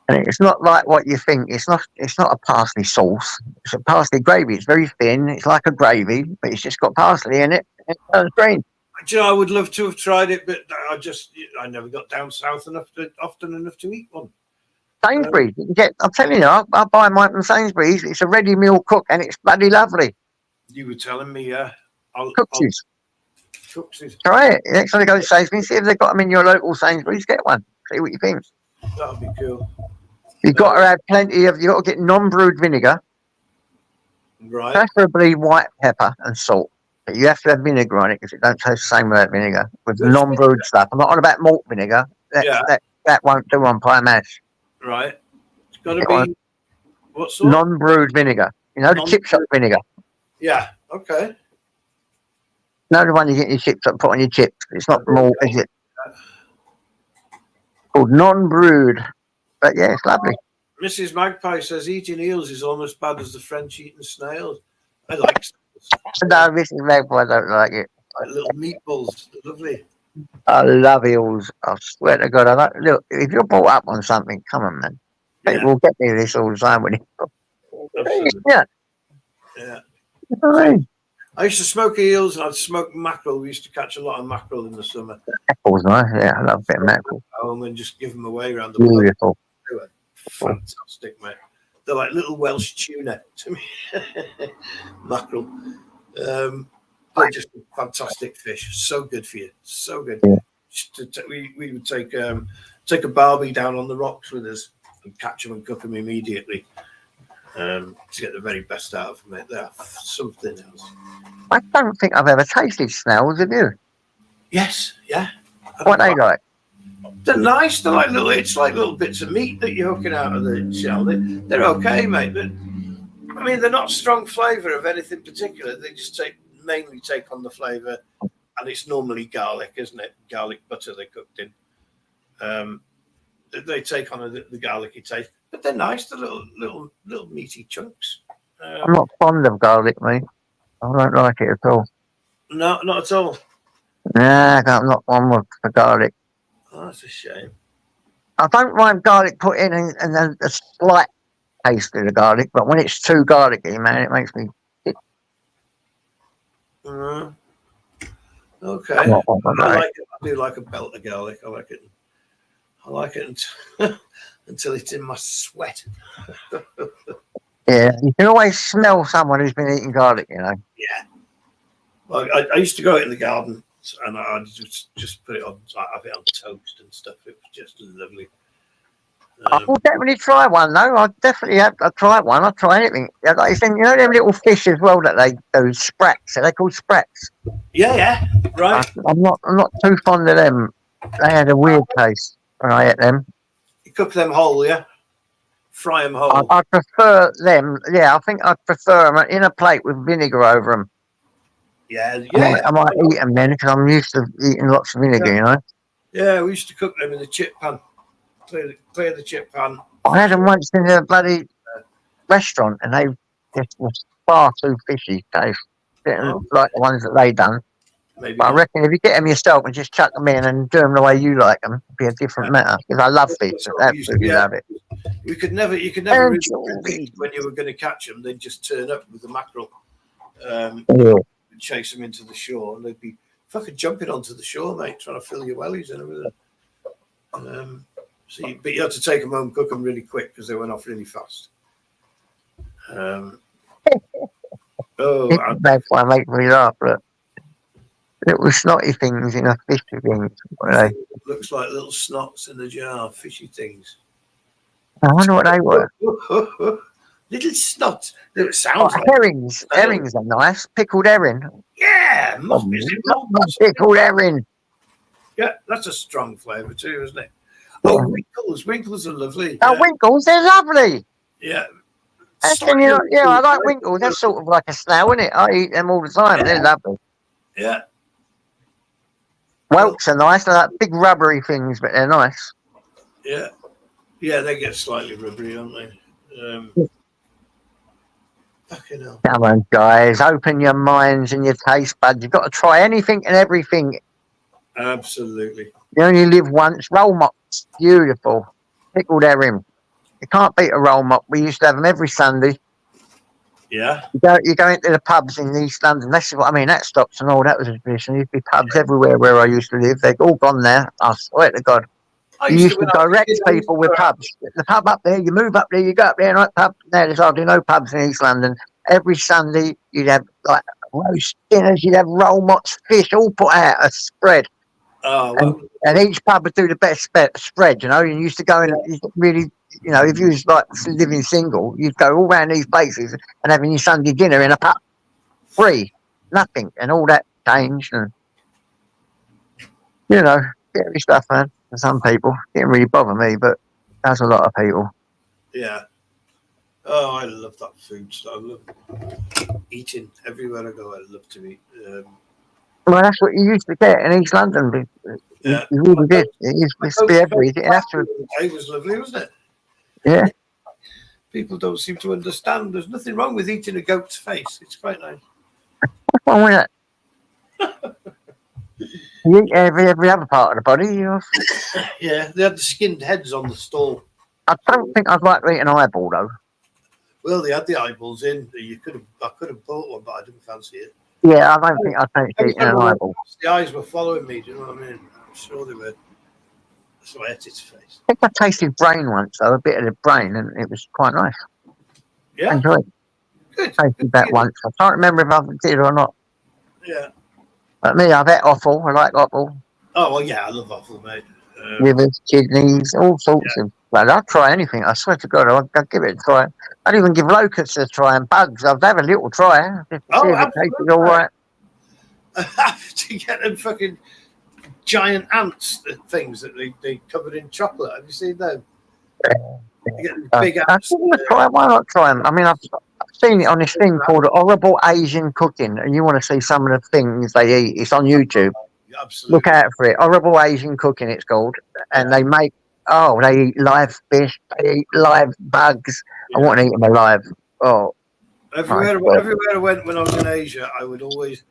And it's not like what you think. It's not a parsley sauce. It's a parsley gravy. It's very thin. It's like a gravy, but it's just got parsley in it. And it turns green. I would love to have tried it, but I never got down south often enough to eat one. Sainsbury's. I'm telling you, I buy mine from Sainsbury's. It's a ready meal cook and it's bloody lovely. You were telling me, yeah. Cooksies. Cooksies. Try it. Next time you go to Sainsbury's, see if they've got them in your local Sainsbury's, get one. See what you think. That would be cool. You've got to have you've got to get non-brewed vinegar. Right. Preferably white pepper and salt. But you have to have vinegar on it because it don't taste the same without vinegar. With non-brewed stuff. I'm not on about malt vinegar. That won't do on pie mash. Right. It's got to be what sort? Non-brewed vinegar. The chip shop vinegar. Yeah. Okay. No, the one you get your chips up, put on your chips. It's not malt, is it? Called non-brewed. But yeah, it's lovely. Mrs. Magpie says eating eels is almost bad as the French eating snails. I like snails. No, Mrs. Magpie don't like it. Like little meatballs. They're lovely. I love eels. I swear to God. Look, if you're brought up on something, come on, man. People get me this all the time. Yeah. Yeah. You know what I mean? I used to smoke eels and I'd smoke mackerel. We used to catch a lot of mackerel in the summer. Mackerel's nice. Yeah, I love a bit of mackerel. Home and just give them away around the world. Beautiful. Fantastic, mate. They're like little Welsh tuna to me. Mackerel. They're just a fantastic fish. So good for you. So good. Yeah. We would take a barbie down on the rocks with us and catch them and cook them immediately. To get the very best out of them, mate. They're something else. I don't think I've ever tasted snails, have you? Yes, yeah. What are they like? They're nice. They're like it's like little bits of meat that you're hooking out of the shell. They're okay, mate. But I mean, they're not strong flavour of anything particular. They just mainly take on the flavour, and it's normally garlic, isn't it? Garlic butter they're cooked in. They take on the garlicky taste, but they're nice. They're little meaty chunks. I'm not fond of garlic, mate. I don't like it at all. No, not at all. Nah, I'm not one for garlic. Oh, that's a shame. I don't mind garlic put in and then a slight taste of the garlic, but when it's too garlicky, man, it makes me sick. Okay. I like it. I do like a belt of garlic. I like it until it's in my sweat. Yeah, you can always smell someone who's been eating garlic, you know. Yeah. Well, I used to go out in the garden and I just put it on, have it on toast and stuff. It was just lovely. I will definitely try one though. I definitely have. I try one. I try anything. Yeah, like you said, you know them little fish as well that they do sprats. Are they called sprats? Yeah, right. I'm not too fond of them. They had a weird taste when I ate them. You cook them whole, yeah. Fry them whole. I prefer them. Yeah, I think I'd prefer them in a plate with vinegar over them. Yeah. I might eat them then because I'm used to eating lots of vinegar, you know. Yeah, we used to cook them in the chip pan. Clear the chip pan. I had them once in a bloody restaurant and they just was far too fishy taste. Like the ones that they done. Maybe. But I reckon if you get them yourself and just chuck them in and do them the way you like them, it'd be a different matter. Because I love fish, absolutely love it. You could never really predict when you were going to catch them. They'd just turn up with the mackerel, and chase them into the shore, and they'd be fucking jumping onto the shore, mate, trying to fill your wellies and everything. But you had to take them home, cook them really quick because they went off really fast. That's why I make me laugh. Look. Little snotty things in a fishy thing. Looks like little snots in the jar, fishy things. I wonder what they were. Little snots. It sounds like herrings. Herrings are nice. Pickled herring. Yeah, pickled herring. Yeah, that's a strong flavour too, isn't it? Oh, winkles. Winkles are lovely. Oh, winkles, they're lovely. Yeah. I like winkles. They're sort of like a snail, isn't it? I eat them all the time. They're lovely. Yeah. Whelks are nice. They're like big rubbery things, but they're nice. Yeah. Yeah, they get slightly rubbery, aren't they? Fucking hell. Come on, guys. Open your minds and your taste buds. You've got to try anything and everything. Absolutely. You only live once. Roll mops. Beautiful. Pickled herring. You can't beat a roll mop. We used to have them every Sunday. Yeah. You go into the pubs in East London. That's what I mean. That stops and all. That was a tradition. There'd be pubs everywhere where I used to live. They'd all gone there. I swear to God. You used to direct people with pubs. The pub up there, you move up there, you go up there, right pub. Now there's hardly no pubs in East London. Every Sunday you'd have like roast dinners, you'd have roll mops, fish, all put out a spread. Oh, well. And each pub would do the best spread, you know. You used to go in really, you know, if you was like living single, you'd go all around these places and having your Sunday dinner in a pub. Free. Nothing. And all that changed and you know, scary stuff, man. For some people, it didn't really bother me, but that's a lot of people. Yeah. Oh, I love that food. I love eating everywhere I go. I love to eat. Well, that's what you used to get in East London. Yeah. You really did. It used to be everywhere. It was lovely, wasn't it? Yeah. People don't seem to understand. There's nothing wrong with eating a goat's face. It's quite nice. What's wrong with that? You eat every other part of the body. Yeah, they had the skinned heads on the stall. I don't think I'd like to eat an eyeball though. Well, they had the eyeballs in. I could have bought one, but I didn't fancy it. Yeah, I don't think I'd fancy eating an eyeball. The eyes were following me. Do you know what I mean? I'm sure they were. So I ate its face. I think I tasted brain once though, a bit of the brain, and it was quite nice. Yeah, I enjoyed it. Good. I tasted that once. I can't remember if I did or not. Yeah. But me, I've had offal. I like offal. Oh well, yeah, I love offal, mate. Livers, kidneys, all sorts of. Well, I'll try anything. I swear to God, I'll give it a try. I'd even give locusts a try and bugs. I'd have a little try. Just to see if it tastes all right. I have to get them fucking giant ants things that they covered in chocolate. Have you seen them? You get them big ants. Why not try them? I mean, I've seen it on this thing called Horrible Asian Cooking, and you want to see some of the things they eat. It's on YouTube. Absolutely. Look out for it. Horrible Asian Cooking, it's called. And they make, they eat live fish, they eat live bugs. Yeah. I want to eat them alive. Oh. Everywhere I went when I was in Asia, I would always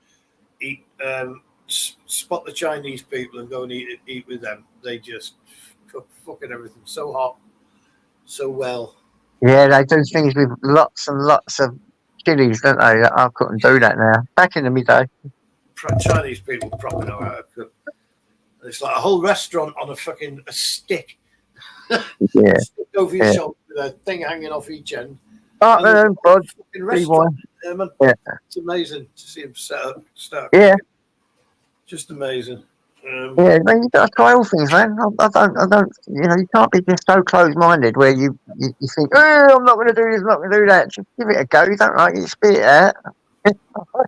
eat, spot the Chinese people and go and eat with them. They just cook fucking everything so hot, so well. Yeah, they do things with lots and lots of chilies, don't they? I couldn't do that now. Back in the midday. Chinese people probably know how to cook. It's like a whole restaurant on a stick. Yeah. Stick over your shoulder with a thing hanging off each end. Start And their the own pod. fucking restaurant. Man. Yeah. It's amazing to see him start. Yeah. cooking. Just amazing. Yeah, man, you got to try all things, man. I don't, you can't be just so close-minded where you think, oh, I'm not going to do this, I'm not going to do that. Just give it a go. You don't like it, spit it out.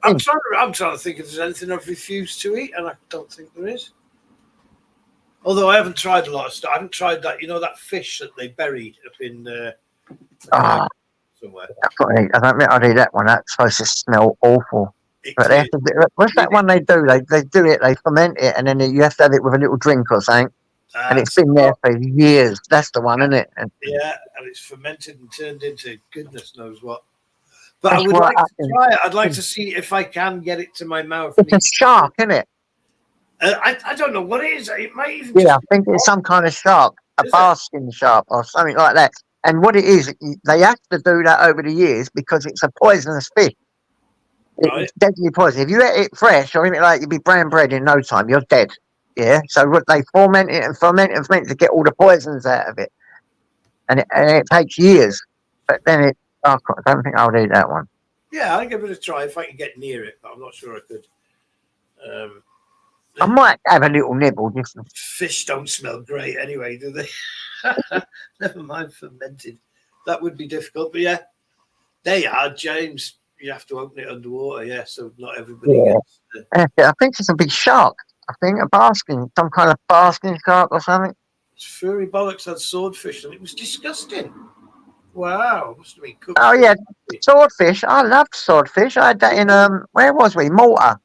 I'm trying to think if there's anything I've refused to eat, and I don't think there is. Although I haven't tried a lot of stuff. I haven't tried that, that fish that they buried up in somewhere. I don't think I'd eat that one. That's supposed to smell awful. But they have to do, what's that one they do? They do it, they ferment it, and then you have to have it with a little drink or something. And it's been there for years. That's the one, isn't it? Yeah, and it's fermented and turned into goodness knows what. But I would like to try it. I'd like to see if I can get it to my mouth. It's a shark, isn't it? I don't know what it is. It might even. Yeah, I think it's some kind of shark, a basking shark or something like that. And what it is, they have to do that over the years because it's a poisonous fish. It's deadly poison. If you eat it fresh or anything like, you'd be brown bread in no time. You're dead. Yeah. So they ferment it and ferment to get all the poisons out of it, and it takes years. But then I don't think I would eat that one. Yeah, I'll give it a try if I can get near it, but I'm not sure I could. I might have a little nibble. Fish don't smell great anyway, do they? Never mind fermented. That would be difficult, but yeah, they are, James. You have to open it underwater, yeah. So not everybody gets. I think it's a big shark. I think some kind of basking shark or something. It's furry bollocks had swordfish, and it was disgusting. Wow, must have been cooked. Oh yeah, swordfish. I loved swordfish. I had that in where was we? Malta.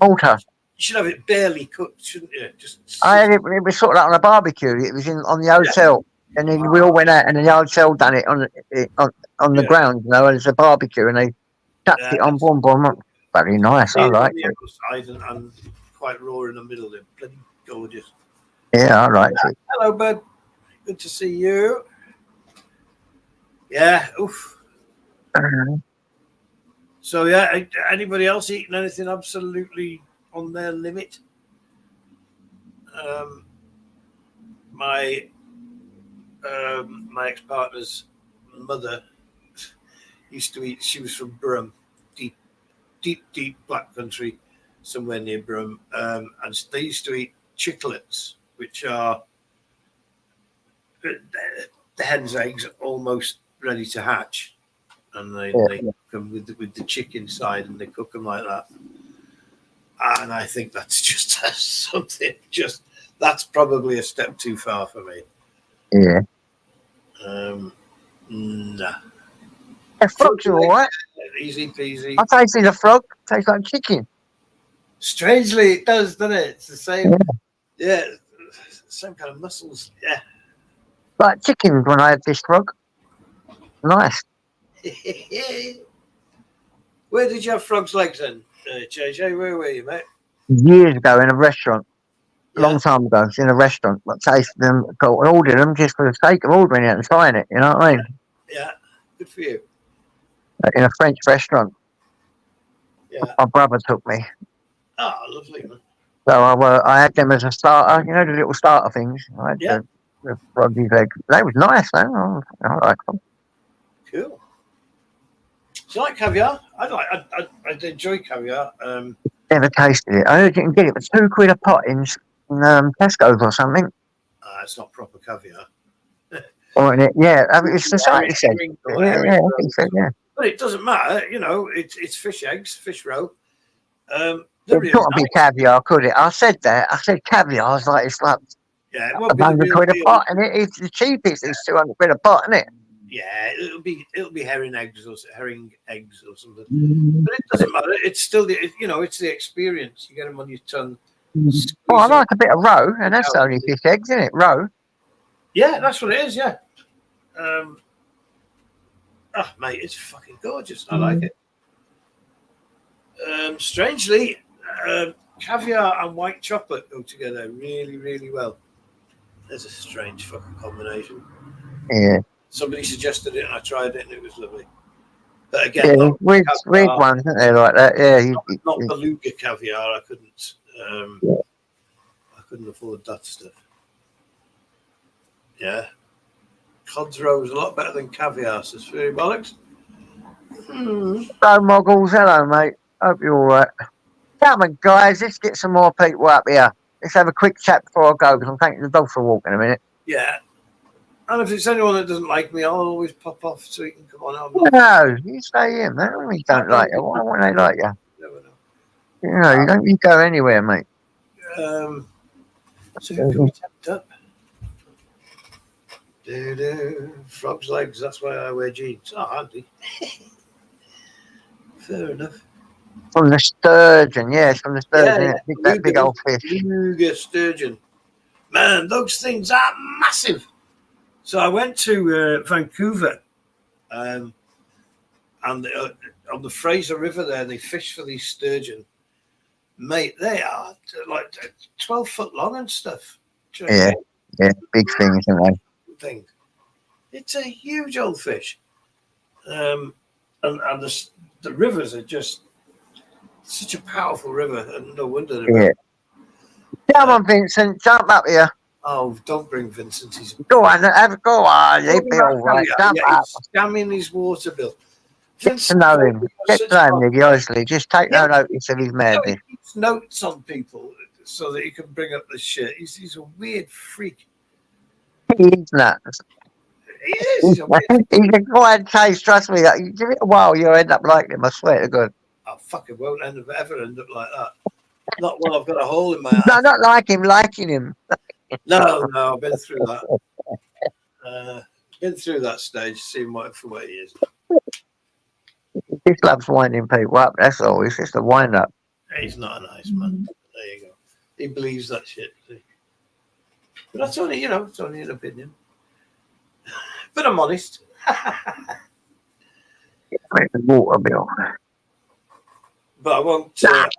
You should have it barely cooked, shouldn't you? I had it. It was sort of like on a barbecue. It was on the hotel, and then we all went out, and then the hotel done it on the ground, and it's a barbecue, and they chucked it on boom. Very nice. I like it. And quite raw in the middle. They're bloody gorgeous. Yeah, I like it. Hello, bud. Good to see you. Yeah. Oof. So yeah, anybody else eating anything absolutely on their limit? My ex-partner's mother used to eat. She was from Brum, deep black country, somewhere near Brum, and they used to eat chicklets, which are the hen's eggs almost ready to hatch, and they cook them with the chick inside, and they cook them like that. And I think that's just something. That's probably a step too far for me. Yeah. Nah. The frogs are all right. Easy peasy. I tasted the frog. Tastes like chicken. Strangely, it does, doesn't it? It's the same. Yeah, same kind of muscles. Yeah. Like chicken when I had this frog. Nice. Where did you have frog's legs then, JJ? Where were you, mate? Years ago in a restaurant. Long time ago, in a restaurant. I tasted them, ordered them just for the sake of ordering it and trying it. You know what I mean? Yeah. Good for you. In a French restaurant. Yeah. My brother took me. Oh, lovely, man. So I had them as a starter. You know, the little starter things. I had the froggy leg. They was nice, though. I like them. Cool. Do you like caviar? I'd enjoy caviar. Never tasted it. I heard you can get it for £2 a pot in Tesco's or something. It's not proper caviar. Or in it, yeah. I mean, it's society said. Yeah, I think so, yeah. But it doesn't matter, it's fish eggs, fish roe. It couldn't be caviar, could it? I said that. I said caviar. It's like it won't be £100 a pot, and it's the cheapest. It's £200 a pot, isn't it? Yeah, it'll be herring eggs or something. But it doesn't matter. It's still it's the experience. You get them on your tongue. Oh, I like a bit of roe, and that's only fish eggs, isn't it? Roe. Yeah, that's what it is. Yeah. Mate, it's fucking gorgeous. I like it. Strangely, caviar and white chocolate go together really, really well. There's a strange fucking combination. Yeah. Somebody suggested it, and I tried it, and it was lovely. But again, weird ones, isn't they, like that? Yeah. Not beluga caviar. I couldn't. I couldn't afford that stuff. Yeah. Cod's roe is a lot better than caviar, says Fairy Bollocks. Hello, Moggles. Hello, mate. Hope you're all right. Come on, guys. Let's get some more people up here. Let's have a quick chat before I go, because I'm taking the dog for a walk in a minute. Yeah. And if it's anyone that doesn't like me, I'll always pop off so you can come on. No, you stay in. They really don't like you. Why won't they like you? Never know. You know, you don't go anywhere, mate. So who can we tempt up? Frog's legs, that's why I wear jeans. Oh, handy. Fair enough. From the sturgeon, yes, from the sturgeon. Yeah. That big old fish. Luger sturgeon. Man, those things are massive. So I went to Vancouver, and on the Fraser River there, they fish for these sturgeon. Mate, they are like 12 foot long and stuff. Yeah, big things, aren't they? It's a huge old fish. And the rivers are just such a powerful river, and no wonder. Come on, Vincent, jump up here. Oh, don't bring Vincent. Go on, go on. He'll be all right. Jump up. He's scamming his water bill. Get to know him. Get to know him, Niggy, honestly. Just take no notice of his madness. He keeps notes on people so that he can bring up the shit. He's a weird freak. He is nuts. He is. He's a quiet taste, trust me. You give it a while, you'll end up liking him, I swear to God. I fucking won't ever end up like that. Not when I've got a hole in my ass. No, not like him, liking him. No, I've been through that. Been through that stage, seeing what he is. He just loves winding people up, that's all. It's just a wind up. He's not a nice man. There you go. He believes that shit. See? But that's only, it's only an opinion. But I'm honest. Make the water bill. But I won't. I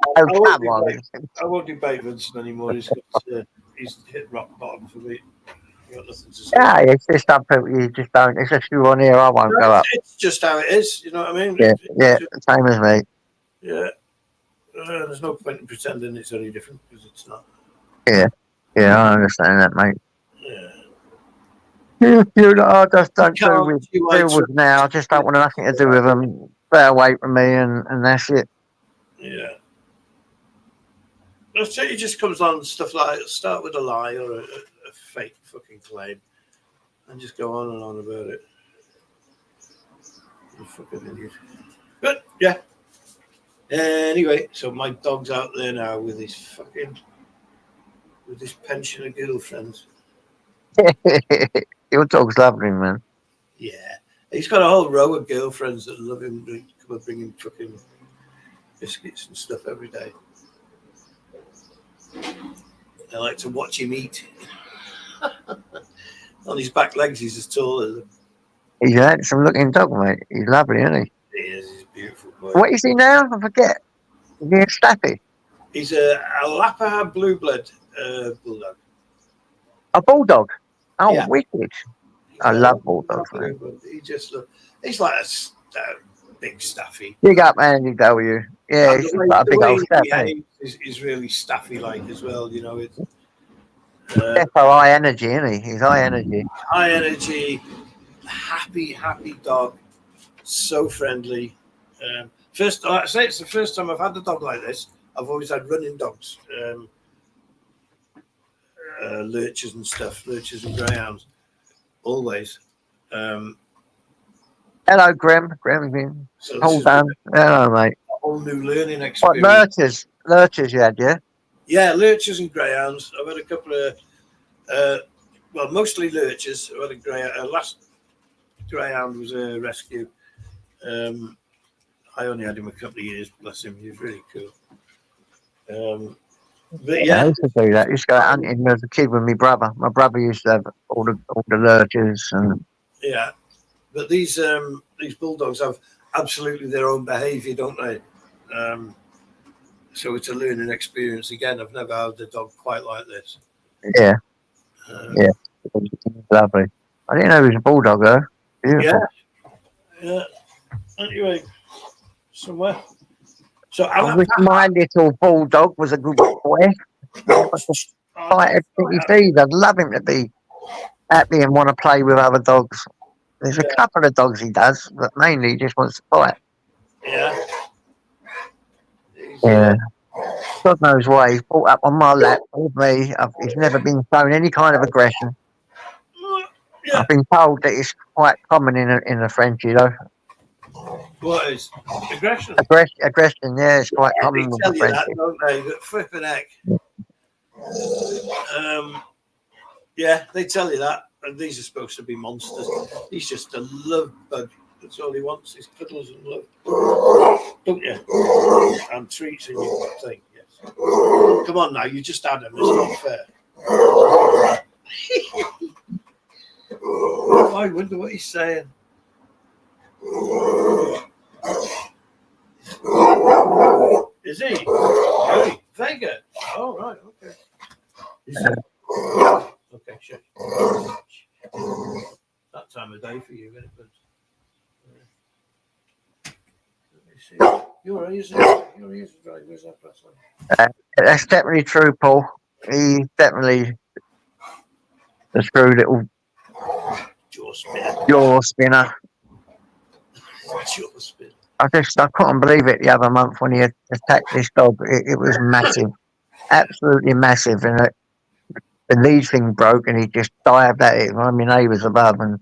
won't debate Vincent anymore. He's hit rock bottom for me. Got nothing to say. Yeah, it's just some people you just don't. It's just you on here. I won't go up. It's just how it is. You know what I mean? Yeah, same as me. Yeah. There's no point in pretending it's any different because it's not. Yeah, I understand that, mate. Yeah. I just don't deal with now. I just don't want nothing to do with them. Stay away from me, and that's it. Yeah. I tell you, just comes on stuff like start with a lie or a fake fucking claim, and just go on and on about it. You fucking idiot. But yeah. Anyway, so my dog's out there now with his pensioner girlfriends. Your dog's lovely, man. Yeah, he's got a whole row of girlfriends that love him. They come and bring him fucking biscuits and stuff every day. I like to watch him eat. On his back legs, he's as tall as them. He's a handsome looking dog, mate. He's lovely, isn't he? He is. He's a beautiful boy. What is he now? I forget. Is he a Staffy? He's a Lapa blue blood bulldog. A bulldog? Oh, yeah. Wicked. I love bulldogs, man. He's like a big Staffy. Big up, Andy W. Yeah, he's like a big old Staffy. He's really Staffy-like as well, you know. It's Defo high energy, isn't he? He's high energy. High energy, happy dog. So friendly. First, like I say, it's the first time I've had a dog like this. I've always had running dogs, lurchers and stuff, lurchers and greyhounds, always. Hello, Grim. Grim, so hold on. Hello, mate. A whole new learning experience. What, lurchers you had, yeah? Yeah, lurchers and greyhounds. I've had a couple of, mostly lurchers. I've had a greyhound. Last greyhound was a rescue. I only had him a couple of years, bless him. He was really cool. But yeah, I used to do that. I used to go hunting as a kid with my brother. My brother used to have all the lurchers and. Yeah, but these bulldogs have absolutely their own behaviour, don't they? So it's a learning experience again. I've never had a dog quite like this. Yeah, lovely. I didn't know he was a bulldog though. Beautiful. Yeah. Anyway, somewhere. So I wish my little bulldog was a good boy. Fight everything he sees. I'd love him to be happy and want to play with other dogs. There's a couple of dogs he does, but mainly he just wants to fight. Yeah. Yeah. God knows why. He's brought up on my lap with me. He's never been shown any kind of aggression. Yeah. I've been told that it's quite common in a Frenchie, though. What is aggression? Aggression, yeah, it's quite They common with tell the you that, Frenchie. don't they? That flipping heck. Yeah, they tell you that. And these are supposed to be monsters. He's just a love bug. That's all he wants is cuddles and love. Don't you? And treats and you think, yes. Come on now, you just had him. It's not fair. I wonder what he's saying. Is he? Hey, Vega. Oh, right, okay. Is he? Okay, sure. That time of day for you, isn't it? But, let me see. You're easy. Right. Where's that press line? That's definitely true, Paul. He's definitely the screw little Jaw spinner. jaw spinner. Jaw spinner. I couldn't believe it the other month when he attacked this dog. It was massive, absolutely massive, and the lead thing broke, and he just dived at it. I mean, he was above, and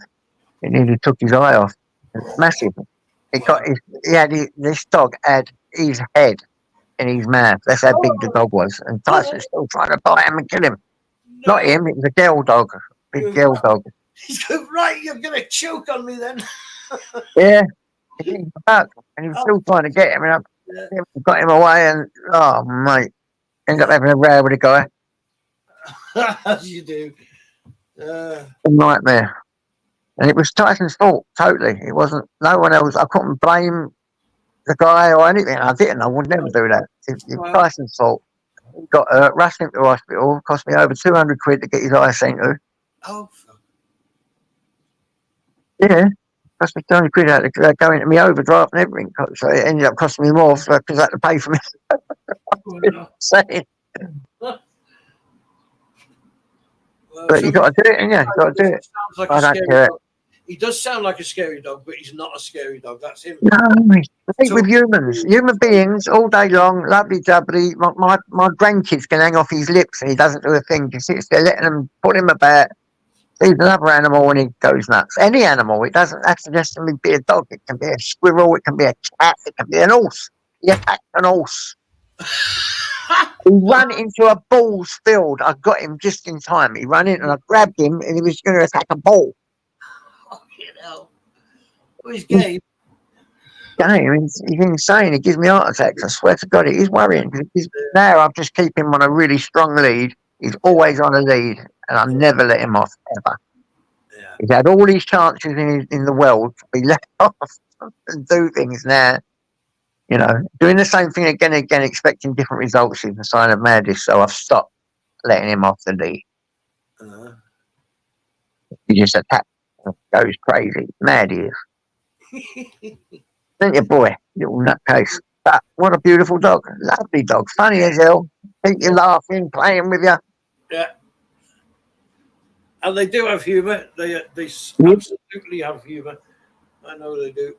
it nearly took his eye off. It's massive. This dog had his head in his mouth. That's how big the dog was, and Tyson's still trying to bite him and kill him. No. Not him. It was a girl dog, big girl dog. He's going, right, you're going to choke on me then. Yeah. He back, and he was still trying to get him, and I got him away, and oh mate, ended up having a row with the guy. As you do. A nightmare. And it was Tyson's fault, totally. It wasn't no one else. I couldn't blame the guy or anything. I didn't. I would never do that. It was Tyson's fault. He got rushed into hospital. Cost me over 200 quid to get his eye seen to. Oh. Yeah. Cost me 200 quid out to go into my overdraft and everything. So it ended up costing me more because I had to pay for it. Saying. But you got to do it, ain't you? You got to do it. Like I don't care. He does sound like a scary dog, but he's not a scary dog. That's him. No, he's with humans, human beings all day long, lovely jubbly. My grandkids can hang off his lips and he doesn't do a thing. He sits there letting them put him about. He's another animal when he goes nuts. Any animal, it doesn't have to necessarily be a dog. It can be a squirrel, it can be a cat, it can be an horse. He attacked an horse. He ran into a ball's field. I got him just in time. He ran in and I grabbed him and he was going to attack a ball. Oh, you know. Well, he's gay. He's insane. He gives me heart attacks. I swear to God, it is worrying. Now I just keep him on a really strong lead. He's always on a lead and I never let him off, ever. Yeah. He's had all these chances in the world to be let off and do things now. You know, doing the same thing again and again, expecting different results is a sign of madness. So I've stopped letting him off the lead. He just attacks, goes crazy. Mad he is. Isn't you, boy? Little nutcase. But what a beautiful dog. Lovely dog. Funny as hell. Keep you laughing, playing with you. Yeah. And they do have humour. They absolutely have humour. I know they do.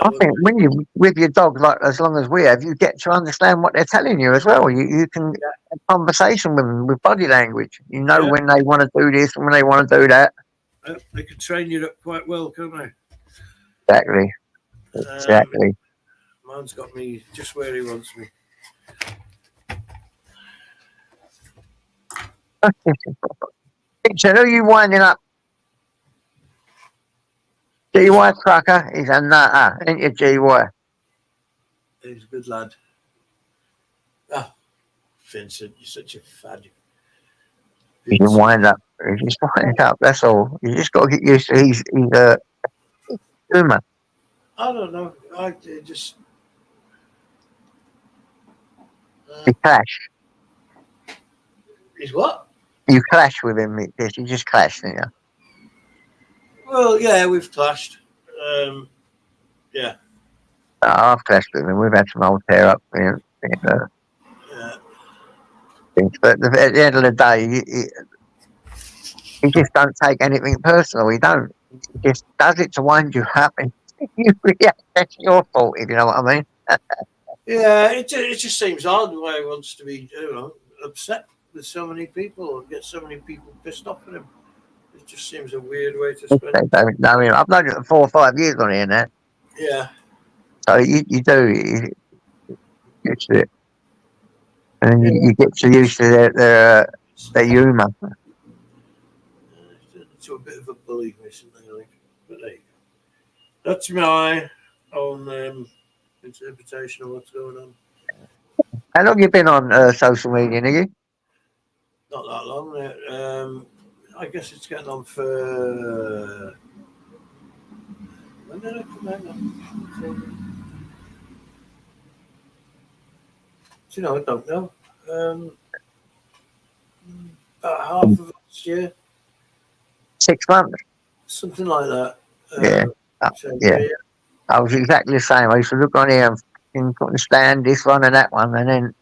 I think when you with your dog, like as long as we have, you get to understand what they're telling you as well. You can have a conversation with them with body language. You know when they want to do this and when they want to do that. They can train you up quite well, can't they? Exactly. Mine's got me just where he wants me. So who are you winding up? GY Trucker is a nutter, ain't you, GY? He's a good lad. Ah, Vincent, you're such a fad. You can wind up. You just wind up, that's all. You just got to get used to his humour. I don't know. I just... You clash. He's what? You clash with him. You just clash, don't you? Well, yeah, we've clashed. Yeah. I've clashed with him. We've had some old tear up things. But at the end of the day, He just don't take anything personal. He don't. He just does it to wind you up, and you react. That's your fault, if you know what I mean. Yeah, it just seems odd why he wants to be, upset with so many people or get so many people pissed off at him. It just seems a weird way to spend. They don't know him. I've known him for 4 or 5 years on here now, Yeah, so you do. You get to it, and you get so used to their humour. to a bit of a bully recently, I think. But there you go. That's my own interpretation of what's going on. How long you been on social media, Niggy? Not that long. I guess it's getting on for. When did I come out? Do you know? I don't know. About half of last year, 6 months. something like that. Yeah. So, Yeah. I was exactly the same. I used to look on here and couldn't stand this one and that one, and then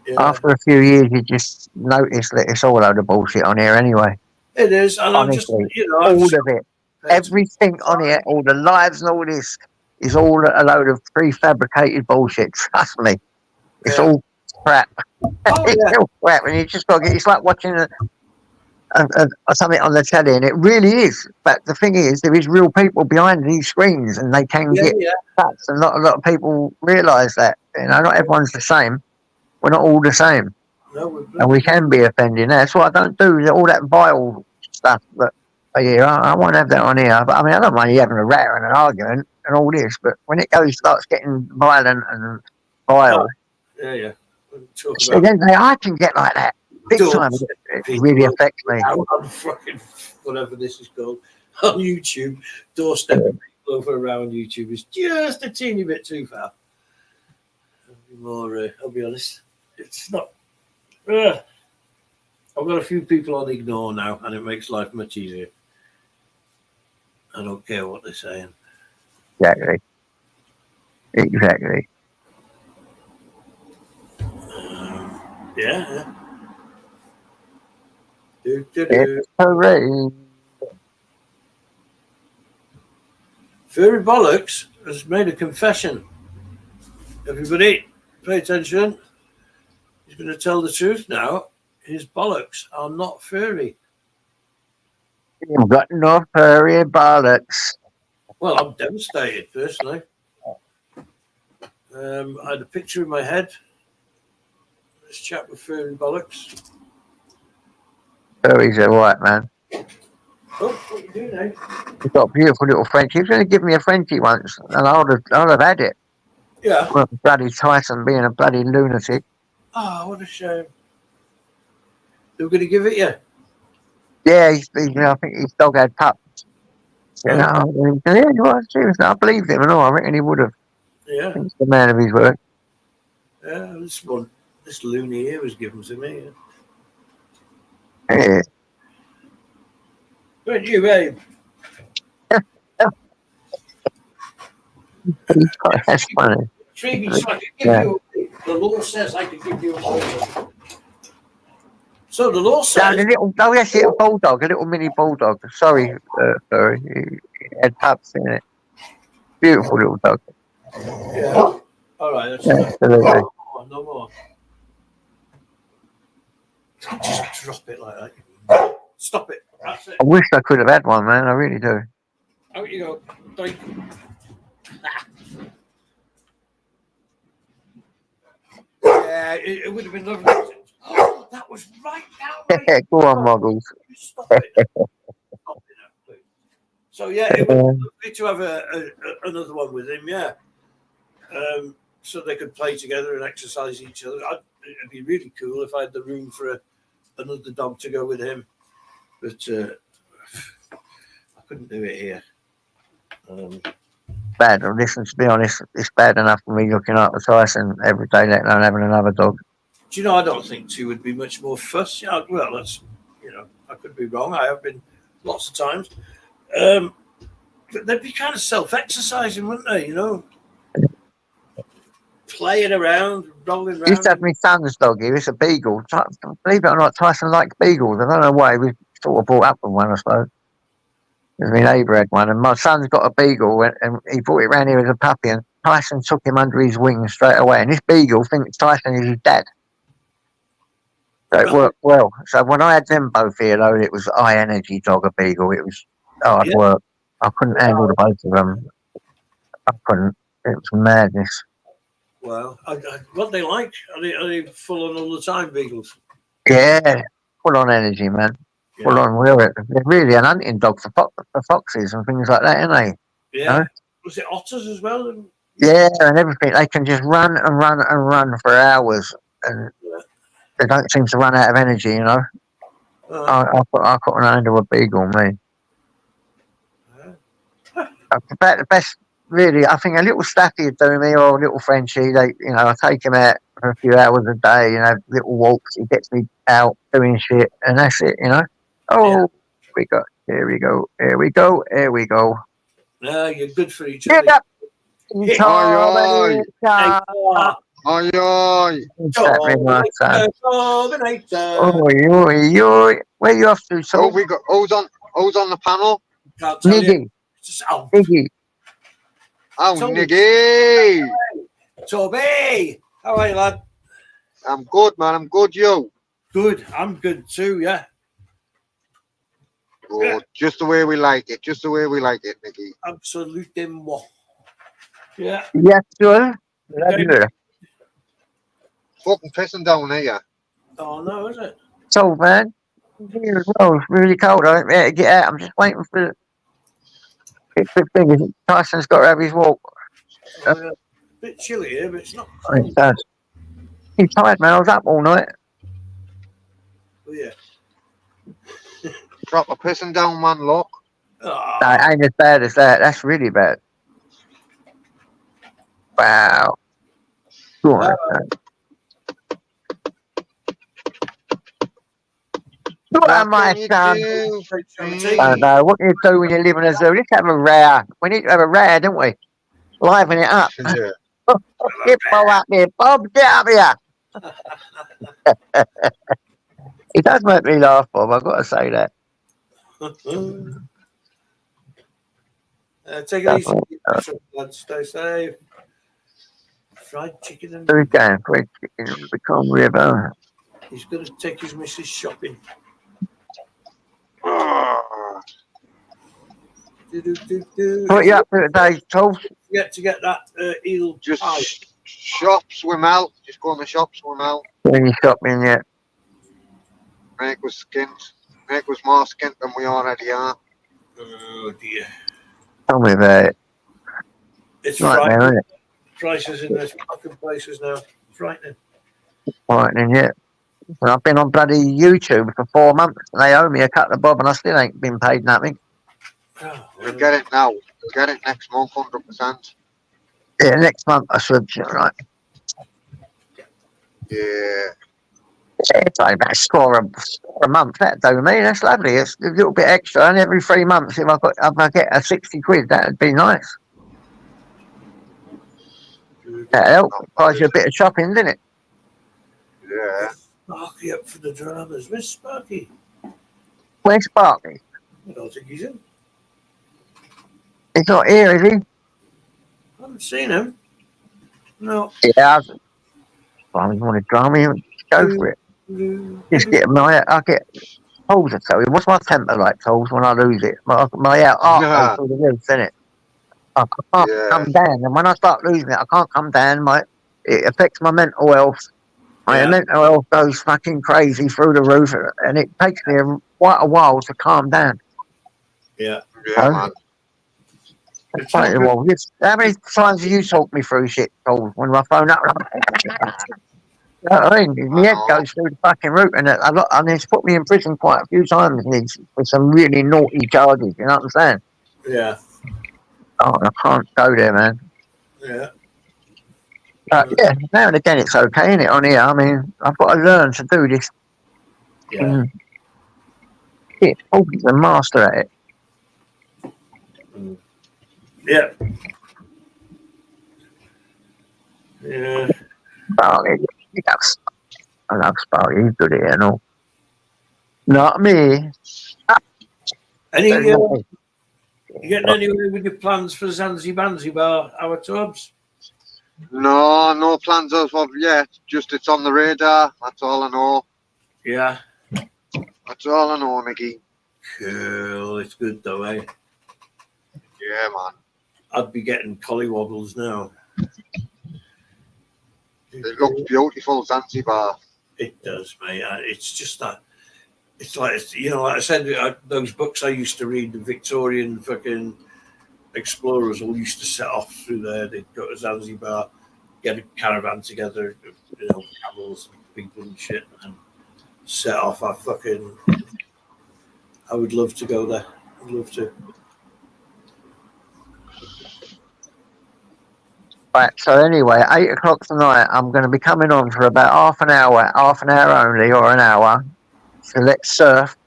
yeah. after a few years, you just notice that it's all a load of bullshit on here anyway. It is, and I'm just, Honestly, I'm all just of it, everything on here, all the lives and all this is all a load of prefabricated bullshit. Trust me, it's Yeah. all crap. Oh, It's yeah. all crap, and you just got. It's like watching something on the telly, and it really is. But the thing is, there is real people behind these screens, and they can Yeah, get yeah. cuts, and not a lot of people realise that. You know, not everyone's the same. We're not all the same, No, and we can be offending. That's what I don't do. All that vile stuff. But yeah, I won't have that on here. But I mean, I don't mind you having a rat and an argument and all this. But when it starts getting violent and vile, yeah. Talk so then I can get like that big time. It really affects me. On fucking whatever this is called on YouTube, doorstepping people over around YouTube is just a teeny bit too far. I'll be honest, it's not. I've got a few people on ignore now, and it makes life much easier. I don't care what they're saying. Exactly. Yeah. It's hooray. Furry Bollocks has made a confession. Everybody, pay attention. He's going to tell the truth now. His bollocks are not furry. You've got no furry bollocks. Well, I'm devastated personally. I had a picture in my head. This chap with furry bollocks. Furries are right, man. Oh, what are you doing now? He's got a beautiful little Frenchie. He was going to give me a Frenchie once, and I would have had it. Yeah. Well, bloody Tyson being a bloody lunatic. Oh, what a shame. They were going to give it you. Yeah, I think his dog had pups. You know, yeah, he was seriously. I believed him and all. I reckon he would have. Yeah. He's the man of his word. Yeah, this loony here was given to me. Yeah. Weren't you, babe? That's funny. Treaty, so I could give you. The law says I could give you a bulldog. So the law says. Yes, a bulldog, a little mini bulldog. Sorry, furry. He had pups in it. Beautiful little dog. Yeah. All right. That's Absolutely. No more. Just drop it like that. Stop it. That's it. I wish I could have had one, man. I really do. Out you go. Doink. Yeah, it would have been lovely. Oh, that was right down. Right. Go on, Muggles. Stop it. Stop it now, please. So yeah, it would be lovely to have another one with him. Yeah. So they could play together and exercise each other. It'd be really cool if I had the room for another dog to go with him, but I couldn't do it here. Bad. Listen, to be honest, it's bad enough for me looking after Tyson every day, let alone having another dog. Do you know? I don't think two would be much more fuss. Yeah, well, that's I could be wrong. I have been lots of times, but they'd be kind of self-exercising, wouldn't they? Playing around, rolling around. Used to have my son's dog here. It's a beagle. Believe it or not, Tyson liked beagles. I don't know why. He was sort of brought up with one, I suppose. Because my neighbour had one, and my son's got a beagle, and he brought it round here as a puppy, and Tyson took him under his wing straight away. And this beagle thinks Tyson is his dad. So it worked well. So when I had them both here, though, it was high energy dog, a beagle. It was hard work. I couldn't handle the both of them. I couldn't. It was madness. Well, what they like? Are they full on all the time, beagles? Yeah, full on energy, man. Yeah. Full on. They're really an hunting dog for foxes and things like that, aren't they? Yeah. No? Was it otters as well? Yeah, and everything. They can just run and run and run for hours, and they don't seem to run out of energy, you know. I couldn't handle a beagle, me. About the best, really. I think a little Staffy would do me, or a little Frenchie. I take him out for a few hours a day, little walks. He gets me out doing shit, and that's it, you know. Oh, here we go. No, you're good for each Get other. up, Yeah. Tommy. Oi, oi. Oh, where you off to, Oh, Tom? we got who's on the panel? Can't tell you. Niggy, Oh, Niggy. Oh, Tommy. Niggy. Toby! How are you, lad? I'm good, man. I'm good, you. Good. I'm good too, yeah. Good. Yeah. Just the way we like it. Just the way we like it, Niggy. Absolutely moi. Yeah. Yes, sir. Lovely. Fucking pissing down here. Oh, no, is it? So, man, here as well. It's really cold. I don't be able to get out. I'm just waiting for the thing. Tyson's got to have his walk. Bit chilly here, but it's not. Oh, he does. He's tired, man. I was up all night. Oh, yeah. Drop a pissing down, man, look. Oh, No, it ain't as bad as that. That's really bad. Wow. Go on, man. What am I, can you son? do? I don't know. What can you do when you live in a zoo? Let's have a row. We need to have a row, don't we? Liven it up. Yeah. Get Bob up here. Bob, get up here. He does make me laugh, Bob. I've got to say that. take it easy. Lads, stay safe. Fried chicken and Where we going? Fried chicken in the Mekong River. he's going to take his missus shopping. What you up to today, Tom? To get that eel Just pie. shop, swim out. Just go in the shop, swim out. When you shopping yet? Make was skint. Make was more skint than we already are. Oh dear. Tell me about it. It's Right frightening. now, isn't it? Prices in those fucking places now. Frightening. Frightening, yeah. Well, I've been on bloody YouTube for 4 months and they owe me a couple of bob and I still ain't been paid nothing. Oh, We'll get it now. We'll get it next month, 100%. Yeah, next month I should, right. Yeah. It's only about a score a month, that do me. That's lovely. It's a little bit extra, and every 3 months, if I get a 60 quid, that'd be nice. That'd help. Buys you a bit of shopping, didn't it? Yeah. Sparky up for the dramas. Where's Sparky? Where's Sparky? I don't think he's in. He's not here, is he? I haven't seen him. No. Yeah. Well, you want to drama? Go for it. Just get I get Tools, I tell you. What's my temper like, Tools, when I lose it? My heart goes through the roof, isn't it? I can't come down, and when I start losing it, I can't come down. It affects my mental health. My mental health goes fucking crazy through the roof, and it takes me quite a while to calm down. Yeah. Yeah, man. It's quite a while. How many times have you talked me through shit, Tools, when my phone up? You know what I mean? My head goes through the fucking roof, and it's put me in prison quite a few times for some really naughty charges. You know what I'm saying? Yeah. Oh, I can't go there, man. Yeah. Yeah, now and again it's okay, isn't it, on here? I mean, I've got to learn to do this. Yeah. Shit, Paul's a master at it. Yeah. Yeah. Sparky, I love Sparky, he's good at it and all. Not me. Any, you getting anywhere with your plans for Zanzibar, our Tubbs? No plans as of yet. Just it's on the radar. That's all I know. Yeah. That's all I know, Mickey. Cool. It's good though, eh? Yeah, man. I'd be getting collywobbles now. It looks beautiful, Zanzibar. It does, mate. It's just that. It's like, like I said, those books I used to read, the Victorian fucking explorers all used to set off through there. They'd go to Zanzibar, get a caravan together, camels and people and shit, and set off. I would love to go there. I'd love to. Right, so anyway, 8 o'clock tonight, I'm going to be coming on for about half an hour only, or an hour. So let's surf.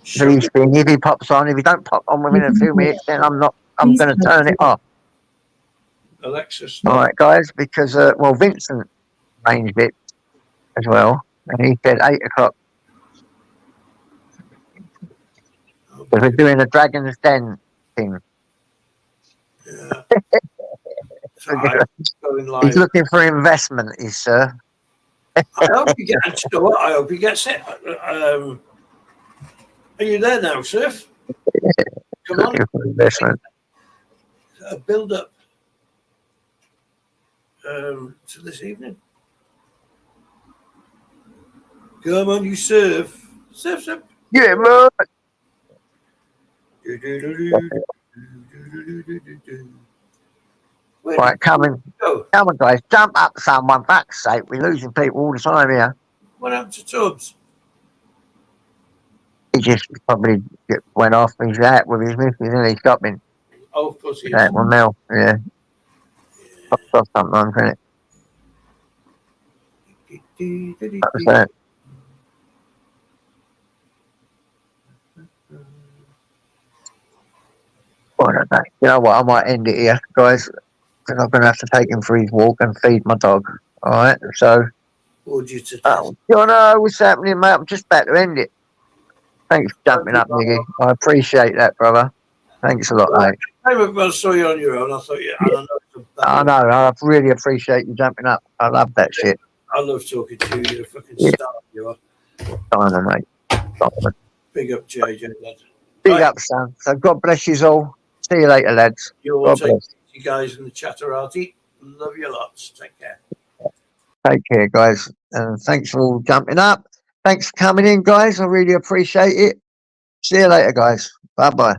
If he pops on, if he don't pop on within a few minutes, then I'm going to turn it off. Alexis. All right, guys, because, Vincent arranged it as well, and he said 8 o'clock. Because we're doing a Dragon's Den thing. Yeah. So He's looking for investment, sir. I hope you get. You know what? I hope he gets it. Are you there now, Surf? Come on. Investment. A build up to this evening. Come on, you surf. Surf. Yeah, man. Right, come on, guys. Jump up, someone. Fuck's sake, we're losing people all the time here. What happened to Tubbs? He just probably went off his hat with his missus and he's stopping. Oh, of course he is. That one now, yeah. Pops off sometimes, isn't it? That was that. You know what? I might end it here, guys, because I'm going to have to take him for his walk and feed my dog. All right, so. You know what's happening, mate? I'm just about to end it. Thanks for jumping up, Niggy. I appreciate that, brother. Thanks a lot, mate. I saw you on your own. I thought I know. I really appreciate you jumping up. I love that shit. I love talking to you. You're a fucking star. You are. Diamond, mate. Diamond. Big up, JJ, lad. Big up, son. So God bless you all. See you later, lads. You all take you guys in the chatterati. Love you lots. Take care. Take care, guys. And thanks for all jumping up. Thanks for coming in, guys. I really appreciate it. See you later, guys. Bye-bye.